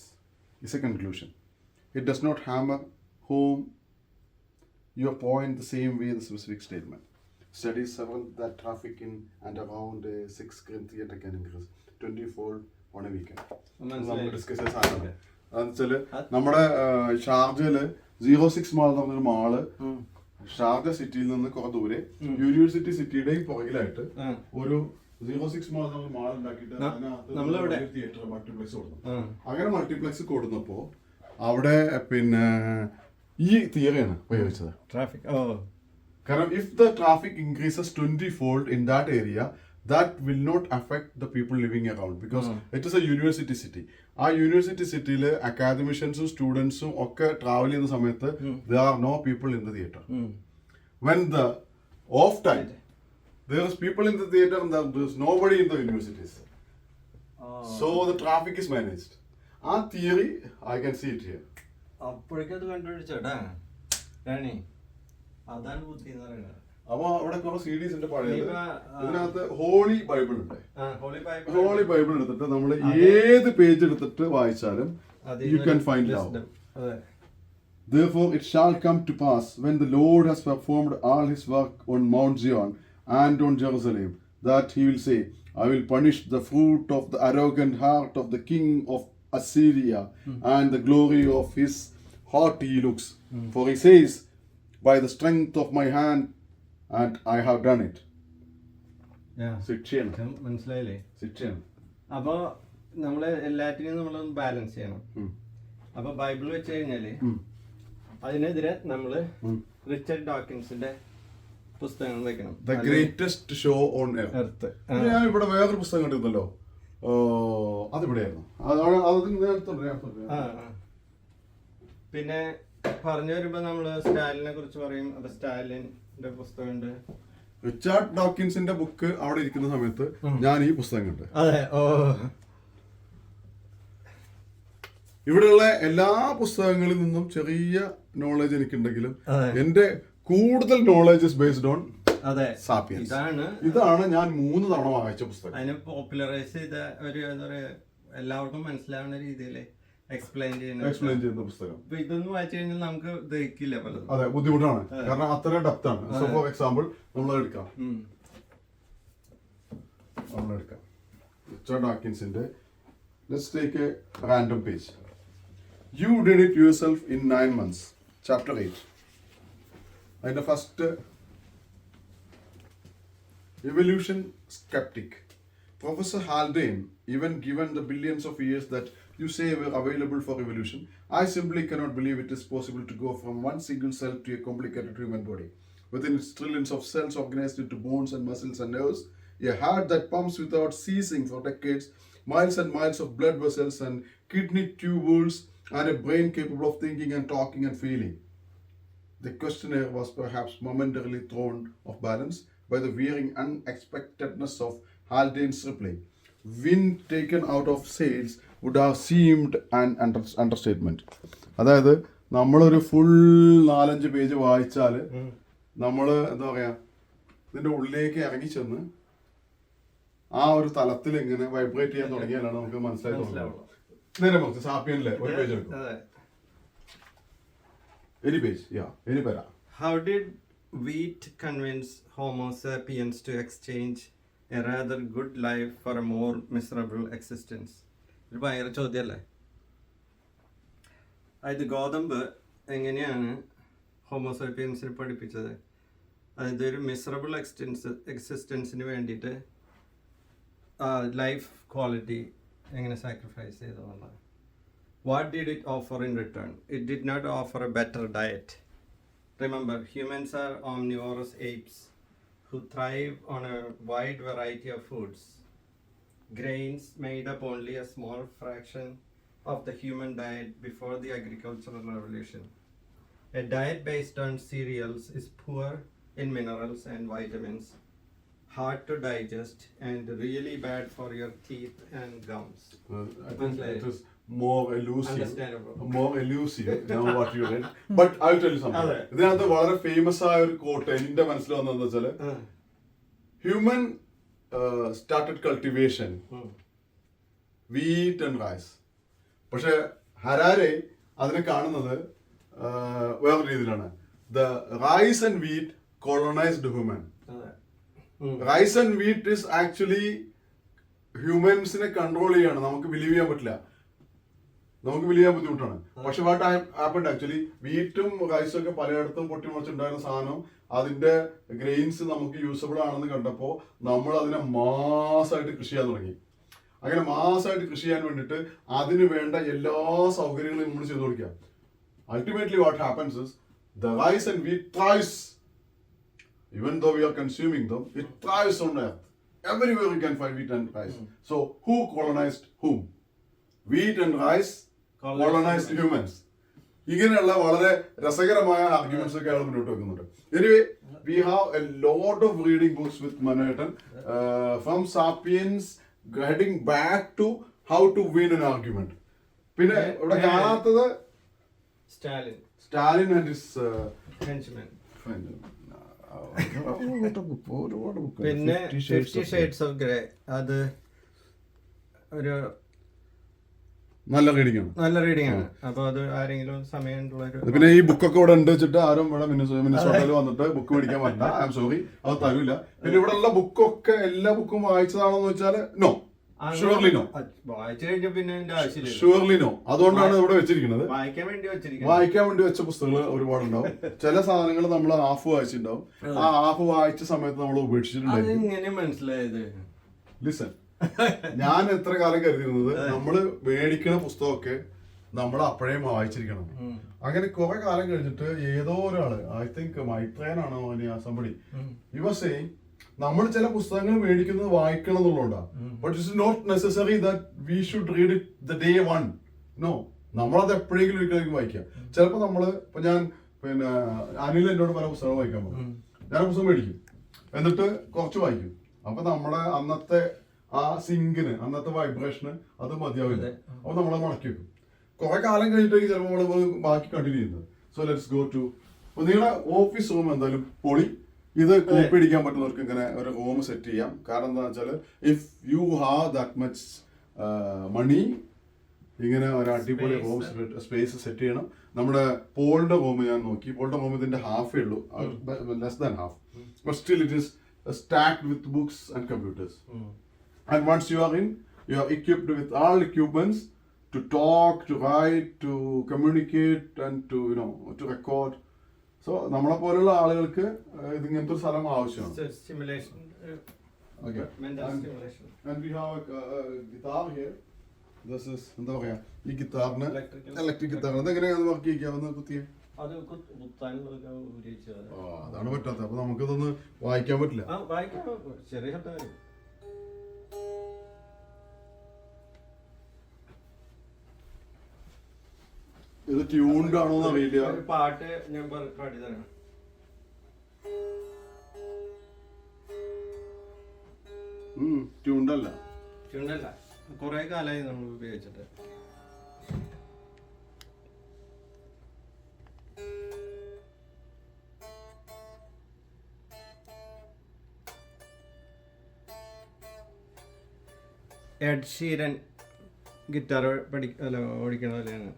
is a conclusion. It does not hammer home your point the same way the specific statement. Studies several that traffic in and around 6 screen theatre can increase 20-fold on a weekend. നമ്മൾ discuss ചെയ്ത സാധനമാണ്. അതെന്ന് വെച്ചാല് നമ്മുടെ ഷാർജയില് 06 mall എന്ന് പറഞ്ഞൊരു mall Sharjah സിറ്റിയിൽ നിന്ന് കുറെ ദൂരെ യൂണിവേഴ്സിറ്റി സിറ്റിയുടെ പുറകിലായിട്ട് ഒരു 06 മാൾ നമ്മൾ മാൾ ഉണ്ടാക്കിയിട്ട് അതിനകത്ത് തിയേറ്റർ മൾട്ടിപ്ലക്സ് കൊടുത്തു. അങ്ങനെ മൾട്ടിപ്ലക്സ് കൊടുത്തപ്പോ അവിടെ പിന്നെ ഈ തിയറിയാണ് ഉപയോഗിച്ചത്. കാരണം if the traffic increases 20-fold in that area, that will not affect the people living around because it is a university city. ആ യൂണിവേഴ്സിറ്റി സിറ്റിയിൽ അക്കാദമിഷ്യൻസും സ്റ്റുഡൻസും ഒക്കെ ട്രാവൽ ചെയ്യുന്ന സമയത്ത് there are no people in the theater. When the off time, there is people in the theater and there is nobody in the universities. So the traffic is managed. ആ theory I can see it here. അപ്പോഴേക്കത് കണ്ടുപിടിച്ചോട്ടാ രാണി, അതാണ് ബുദ്ധി എന്ന് പറയുന്നത്. അപ്പൊ അവിടെ കുറെ CDs ഉണ്ട് പഴയത്. ഇതിനകത്ത് ഹോളി ബൈബിൾ ഉണ്ട്. ഹോളി ബൈബിൾ എടുത്തിട്ട് നമ്മൾ ഏത് പേജ് എടുത്തിട്ട് വായിച്ചാലും you can find love. Therefore it shall come to pass when the Lord has performed all his work on Mount Zion and on Jerusalem that he will say, I will punish the fruit of the arrogant heart of the king of Assyria and the glory of his haughty looks. For he says, by the strength of my hand, and I have done it. ശിക്ഷയാണ്, മനസ്സിലായില്ലേ? ശിക്ഷയാണ്. അപ്പോൾ നമ്മൾ എല്ലാറ്റിനെയും നമ്മളൊന്ന് balance ചെയ്യണം. അപ്പോൾ Bible വെച്ച് കഴിഞ്ഞാല് അതിനെതിരെ നമ്മൾ റിച്ചർഡ് ഡോക്കിൻസിന്റെ പുസ്തകങ്ങൾ വെക്കണം. The greatest show on earth. ഞാൻ ഇവിടെ വേറൊരു പുസ്തകം കണ്ടിരുന്നല്ലോ, അതിവിടെയായിരുന്നു. പിന്നെ പറഞ്ഞു വരുമ്പോ നമ്മള് സ്റ്റാലിനെ കുറിച്ച് പറയും. അപ്പൊ സ്റ്റാലിന്റെ പുസ്തകമുണ്ട്. റിച്ചാർഡ് ഡോക്കിൻസിന്റെ ബുക്ക് അവിടെ ഇരിക്കുന്ന സമയത്ത് ഞാൻ ഈ പുസ്തകം കണ്ടു. അതെ. ഓ, ഇവിടെയുള്ള എല്ലാ പുസ്തകങ്ങളിൽ നിന്നും ചെറിയ നോളജ് എനിക്കുണ്ടെങ്കിലും എന്റെ കൂടുതൽ knowledge is based on sapiens. ഇതാണ് ഞാൻ 3 തവണ വായിച്ച പുസ്തകം. അതിനെ പോപ്പുലറൈസ് ചെയ്ത ഒരു എന്താ പറയാ, എല്ലാവർക്കും മനസ്സിലാവുന്ന രീതിയിൽ എക്സ്പ്ലെയിൻ ചെയ്യുന്ന പുസ്തകം. ഇതൊന്നും വായിച്ചു കഴിഞ്ഞാൽ നമുക്ക് ദഹിക്കില്ല പലതും. അതെ, ബുദ്ധിമുട്ടാണ്, കാരണം അത്ര ഡെപ്ത് ആണ്. സോ ഫോർ എക്സാമ്പിൾ നമ്മളെടുക്കാം റിച്ചാർഡ് ഡോക്കിൻസിന്റെ let's take a random page. You did it yourself in 9 months. Chapter 8. അതിന്റെ first evolution skeptic. Professor Haldane, even given the billions of years that you say were available for evolution, I simply cannot believe it is possible to go from one single cell to a complicated human body. Within its trillions of cells organized into bones and muscles and nerves, a heart that pumps without ceasing for decades, miles and miles of blood vessels and kidney tubules, and a brain capable of thinking and talking and feeling. The questionnaire was perhaps momentarily thrown off balance by the veering unexpectedness of Haldane's reply. Wind taken out of sails would have seemed an understatement. അതായത് നമ്മളൊരു full 4-5 page വായിച്ചാൽ നമ്മൾ എന്താ പറയാ, ഇതിന്റെ ഉള്ളിലേക്ക് ഇറങ്ങി ചെന്ന് ആ ഒരു തലത്തിൽ ഇങ്ങനെ വൈബ്രേറ്റ് ചെയ്യാൻ തുടങ്ങിയാലാണ് നമുക്ക് മനസ്സിലാവുള്ളൂ. നേരെ മറിച്ച് സാപ്പിയനിലെ ഒരു പേജ് എടുക്കും. Any para. How did wheat convince Homo sapiens to exchange a rather good life for a more miserable existence? ഒരു ഭയങ്കര ചോദ്യമല്ലേ? അതായത് ഗോതമ്പ് എങ്ങനെയാണ് ഹോമോസാപ്പിയൻസിനെ പഠിപ്പിച്ചത്? അതായത് ഒരു മിസറബിൾ എക്സിസ്റ്റൻസിന് വേണ്ടിയിട്ട് ലൈഫ് ക്വാളിറ്റി എങ്ങനെ sacrifice ചെയ്തതെന്നുള്ളത്. What did it offer in return? It did not offer a better diet. Remember, humans are omnivorous apes who thrive on a wide variety of foods. Grains made up only a small fraction of the human diet before the agricultural revolution. A diet based on cereals is poor in minerals and vitamins, hard to digest, and really bad for your teeth and gums. I think it is more elusive. Understandable. More elusive now what you read. But I'll tell you something. ഇതിനകത്ത് വളരെ famous ആയ ഒരു coat എന്റെ മനസ്സിൽ വന്നതെന്ന് വെച്ചാല്, human started cultivation wheat and rice. പക്ഷെ Harari അതിനെ കാണുന്നത് വേറെ രീതിയിലാണ്. The rice and wheat colonised human. Rice and wheat is actually ഹ്യൂമൻസിനെ കൺട്രോൾ ചെയ്യാണ്. നമുക്ക് ബിലീവ് ചെയ്യാൻ പറ്റില്ല, നമുക്ക് ബിലീവ് ചെയ്യാൻ ബുദ്ധിമുട്ടാണ്. പക്ഷെ വാട്ട് ഹാപ്പൻഡ് ആക്ച്വലി, വീറ്റും റൈസും ഒക്കെ പലയിടത്തും പൊട്ടിമുളച്ചുണ്ടായിരുന്ന സാധനം, അതിന്റെ ഗ്രെയിൻസ് നമുക്ക് യൂസബിൾ ആണെന്ന് കണ്ടപ്പോൾ നമ്മൾ അതിനെ മാസമായിട്ട് കൃഷി ചെയ്യാൻ തുടങ്ങി. അങ്ങനെ മാസമായിട്ട് കൃഷി ചെയ്യാൻ വേണ്ടിയിട്ട് അതിന് വേണ്ട എല്ലാ സൗകര്യങ്ങളും നമ്മൾ ചെയ്തു കൊടുക്കുക. Ultimately what happens is the rice and wheat thrives. Even though we are consuming them, it thrives on earth. Everywhere you can find wheat and rice. So who colonized whom? Wheat and rice colonized humans. ഇങ്ങനെയുള്ള വളരെ രസകരമായ arguments ഒക്കെ അയാൾ മുന്നോട്ട് വെക്കുന്നുണ്ട്. Anyway, we have a lot of reading books with Manhattan, from Sapiens heading back to how to win an argument. പിന്നെ ഇവിടെ കാണാത്തത് Stalin and his henchmen. പിന്നെ 50 Shades of Grey, അത് ഒരു നല്ല റീഡിംഗ് ആണ്. നല്ല റീഡിംഗ് ആണ്. അപ്പൊ അത് ആരെങ്കിലും സമയമുള്ളൊരു പിന്നെ ഈ ബുക്കൊക്കെ ഇവിടെ ഉണ്ട് വെച്ചിട്ട് ആരും ഇവിടെ മിനിസോട്ടയിൽ വന്നിട്ട് ബുക്ക് മേടിക്കാൻ പറ്റില്ല. ഐ എം സോറി, അത് തരൂല. പിന്നെ ഇവിടെ ഉള്ള ബുക്കൊക്കെ എല്ലാ ബുക്കും വായിച്ചതാണോ എന്ന് വെച്ചാൽ നോ, ഷുവർലി നോ. വായിച്ചു കഴിഞ്ഞാൽ പിന്നെ ആവശ്യമില്ല. Surely no. അതുകൊണ്ടാണ് ഇവിടെ വെച്ചിരിക്കുന്നത്. വായിക്കാൻ വേണ്ടി വെച്ച പുസ്തകങ്ങൾ ഒരുപാടുണ്ടാവും. ചില സാധനങ്ങൾ നമ്മൾ ഹാഫ് വായിച്ചിട്ടുണ്ടാവും. ആ ഹാഫ് വായിച്ച സമയത്ത് നമ്മൾ ഉപേക്ഷിച്ചിട്ടുണ്ടാവും. മനസ്സിലായത് ലിസൺ, ഞാൻ എത്ര കാലം കരുതിയിരുന്നത് നമ്മള് മേടിക്കണ പുസ്തകമൊക്കെ നമ്മൾ അപ്പോഴേ വായിച്ചിരിക്കണം. അങ്ങനെ കുറെ കാലം കഴിഞ്ഞിട്ട് ഏതോ ഒരാള്, ഐ തിങ്ക് മൈത്രേനാണോ സംബടി, യു ആർ സെയിങ് നമ്മൾ ചില പുസ്തകങ്ങൾ മേടിക്കുന്നത് വായിക്കണം എന്നുള്ളതുകൊണ്ടാണ്. But it's not necessary that we should read it the day one. No, നമ്മളത് എപ്പോഴെങ്കിലും ഒരിക്കലും വായിക്കാം. ചിലപ്പോൾ നമ്മള് ഇപ്പൊ ഞാൻ പിന്നെ അനിൽ എന്നോട് പല പുസ്തകങ്ങൾ വായിക്കാൻ പോകും. ഞാൻ പുസ്തകം മേടിക്കും, എന്നിട്ട് കുറച്ച് വായിക്കും. അപ്പൊ നമ്മുടെ അന്നത്തെ ആ സിങ്കിന്, അന്നത്തെ വൈബ്രേഷന് അത് മതിയാവില്ല. അപ്പൊ നമ്മളത് മടക്കി വെക്കും. കുറെ കാലം കഴിഞ്ഞിട്ടേക്ക് ചിലപ്പോൾ നമ്മള് ബാക്കി കണ്ടിന്യൂ ചെയ്യുന്നത്. സോ ലെറ്റ്സ് ഗോ ടു നിങ്ങളുടെ ഓഫീസ് റൂം. എന്തായാലും പൊളി. ഇത് കോപ്പി അടിക്കാൻ പറ്റുന്നവർക്ക് ഇങ്ങനെ ഒരു റൂം സെറ്റ് ചെയ്യാം. കാരണം എന്താ വെച്ചാൽ if you have that much money, ഇങ്ങനെ ഒരു അടിപൊളി റൂം സ്പേസ് സെറ്റ് ചെയ്യണം. നമ്മുടെ പോളിന്റെ റൂം ഞാൻ നോക്കി. പോളിന്റെ റൂം ഇതിന്റെ ഹാഫേ ഉള്ളൂ, less than half. But still it is stacked with books and computers. And once you are in, you are equipped with all equipments to talk, to write, to communicate, and to to record. So നമ്മളെ പോലുള്ള ആളുകൾക്ക് ഇങ്ങനത്തെ ഒരു സ്ഥലം ആവശ്യമാണ്. Okay. And we have a guitar here. This is എന്താ പറയാ, ഈ ഗിറ്റാറിന് ഇലക്ട്രിക് ഗിറ്റാർ എങ്ങനെയാണ് വർക്ക് ചെയ്യാവുന്ന കുത്തിയെ? അതാണ് പറ്റാത്ത. അപ്പൊ നമുക്കിതൊന്ന് വായിക്കാൻ പറ്റില്ല. ഇത് ട്യൂൺഡ് ആണോന്ന് അറിയില്ല. പാട്ട് ഞാൻ പാടി തരാം. ട്യൂൺഡ് അല്ല, കൊറേ കാലമായി നമ്മൾ ഉപയോഗിച്ചിട്ട്. എഡ് ഷീരൻ ഗിറ്റാർ ഓടിക്കണ പോലെയാണ്.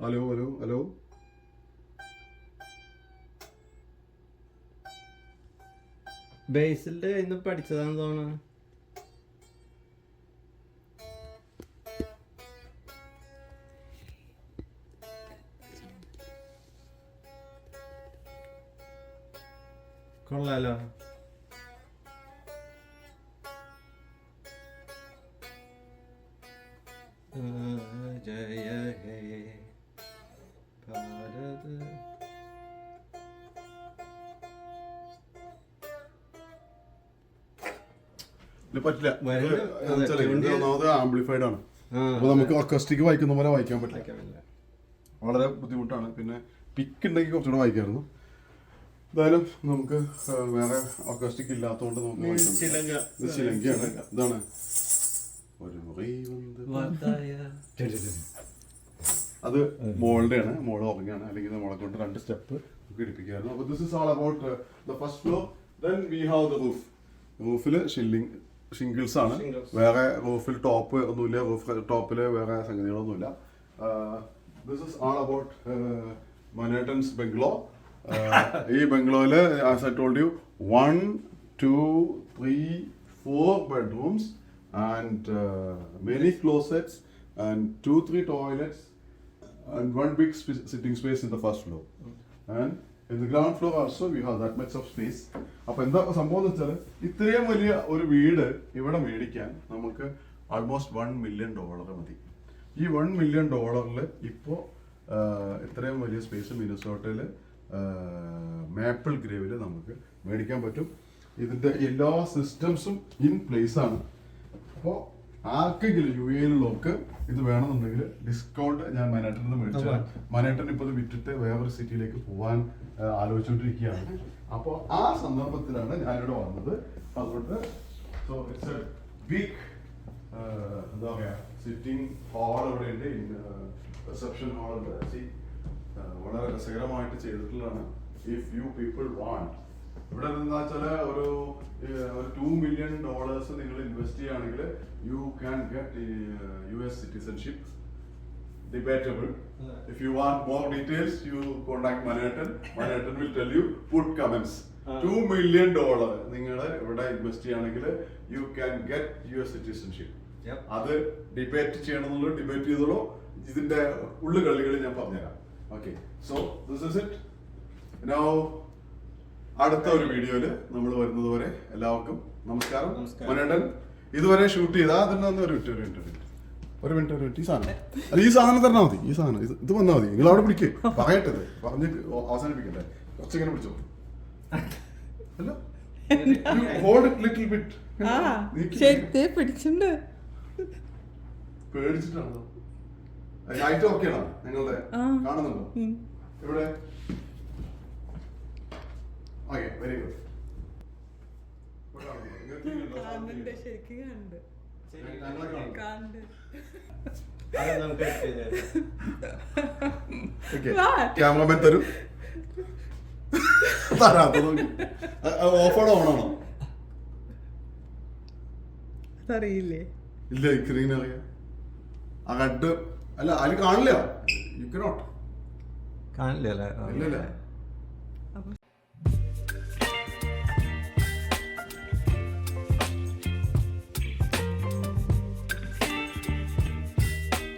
Hello hello hello. ബേസിന്റെ ഇന്ന് പഠിച്ചതാണെന്ന് തോന്നുന്നു. കൊള്ളാലോ. ജയ ഹേ ഭാരത്. പറ്റില്ല, ആംപ്ലിഫൈഡ് ആണ്. അപ്പൊ നമുക്ക് അക്കോസ്റ്റിക് വായിക്കുന്ന പോലെ വായിക്കാൻ പറ്റില്ല, വളരെ ബുദ്ധിമുട്ടാണ്. പിന്നെ പിക്ക് ഉണ്ടെങ്കിൽ കുറച്ചുകൂടെ വായിക്കായിരുന്നു. എന്തായാലും നമുക്ക് വേറെ അക്കോസ്റ്റിക് ഇല്ലാത്തതുകൊണ്ട് നമുക്ക് ശ്രീലങ്കയാണ്. ഇതാണ് അത് മോളുടെ ആണ്. മോള് ഉറങ്ങാണ്, അല്ലെങ്കിൽ മോളെ കൊണ്ട് 2 സ്റ്റെപ്പ് നമുക്ക് ഇടിപ്പിക്കായിരുന്നു. അപ്പൊ this is all about the first floor. Then we have the roof. റൂഫില് ഷിംഗിൾസ് ആണ്. വേറെ റൂഫിൽ ടോപ്പ് ഒന്നുമില്ല. റൂഫ് ടോപ്പില് വേറെ സംഗതികളൊന്നുമില്ല. This is all about Manhattan's bungalow. ഈ ബംഗ്ലോയില് as I told you 1, 2, 3, 4 bedrooms and many closets and 2-3 toilets and one big sitting space in the first floor. And in the ground floor also we have that much of space. അപ്പോൾ എന്താ സംഭവം എന്ന് വെച്ചാൽ ഇത്രയും വലിയ ഒരു വീട് ഇവിടെ മേടിക്കാൻ നമുക്ക് ആൾമോസ്റ്റ് $1 million മതി. ഈ $1 million ഇപ്പോൾ ഇത്രയും വലിയ സ്പേസ് മിനസോട്ടയില് മാപ്പിൾ ഗ്രേവില് നമുക്ക് മേടിക്കാൻ പറ്റും. ഇതിന്റെ എല്ലാ സിസ്റ്റംസും ഇൻ പ്ലേസ് ആണ്. അപ്പോൾ ആർക്കെങ്കിലും UAE-ലുള്ളവർക്ക് ഇത് വേണമെന്നുണ്ടെങ്കിൽ ഡിസ്കൗണ്ട് ഞാൻ മനാറ്റനിൽ നിന്ന് മേടിച്ചാൽ, മനാറ്റൻ ഇപ്പോൾ ഇത് വിറ്റിട്ട് വേറൊരു സിറ്റിയിലേക്ക് പോകാൻ ആലോചിച്ചുകൊണ്ടിരിക്കുകയാണ്. അപ്പോൾ ആ സന്ദർഭത്തിലാണ് ഞാനിവിടെ വന്നത്. അതുകൊണ്ട് സോ ഇറ്റ്സ് എ ബിഗ് എന്താ പറയാ സിറ്റിംഗ് ഹാൾ ഇവിടെ ഉണ്ട്, റിസപ്ഷൻ ഹാൾ ഉണ്ട്. വളരെ രസകരമായിട്ട് ചെയ്തിട്ടുള്ളതാണ്. ഇഫ് യു പീപ്പിൾ വാണ്ട് ഇവിടെ എന്താ വെച്ചാല് ഒരു $2 million നിങ്ങൾ ഇൻവെസ്റ്റ് ചെയ്യുകയാണെങ്കിൽ you can get US citizenship. Debatable. If you want more details, you contact Manhattan. Manhattan will tell you. Put comments. $2 million നിങ്ങൾ ഇവിടെ ഇൻവെസ്റ്റ് ചെയ്യുകയാണെങ്കിൽ you can get US citizenship. അത് ഡിബേറ്റ് ചെയ്യണമെന്നുള്ളൂ, ഡിബേറ്റ് ചെയ്തോളൂ. ഇതിന്റെ ഉള്ളുകളികൾ ഞാൻ പറഞ്ഞുതരാം. Okay, so this is it. Now അടുത്ത ഒരു വീഡിയോയില് നമ്മൾ വരുന്നത് വരെ എല്ലാവർക്കും നമസ്കാരം. മനേട്ടൻ ഇതുവരെ ഷൂട്ട് ചെയ്താ അതിന് ഒരു മിനിറ്റ് ഈ സാധനം അത് ഈ സാധനം തരണ മതി. ഈ സാധനം ഇത് വന്നാൽ മതി. നിങ്ങൾ അവിടെ പിടിക്ക്, പറയട്ടത് പറഞ്ഞ് അവസാനിപ്പിക്കട്ടെ. കുറച്ചിങ്ങനെ പിടിച്ചോ. അല്ല ഹോൾഡ് ഇറ്റ് ലിറ്റിൽ ബിറ്റ്. പിടിച്ചിട്ടുണ്ട്. പേടിച്ചിട്ടാണോ? ലൈറ്റ് ഓക്കെ ആണോ നിങ്ങളുടെ? കാണുന്നുണ്ടോ ഇവിടെ? Okay, very good. ക്യാമറമാൻ തരൂ. ഓഫാണോ ഓണാണോ അറിയില്ലേ? ഇല്ല, ഇക്രീൻ അറിയാം. ആ റെഡ് അല്ല അതിൽ കാണില്ല. യു കനോട്ട് കാണില്ല. ഇല്ലല്ലേ?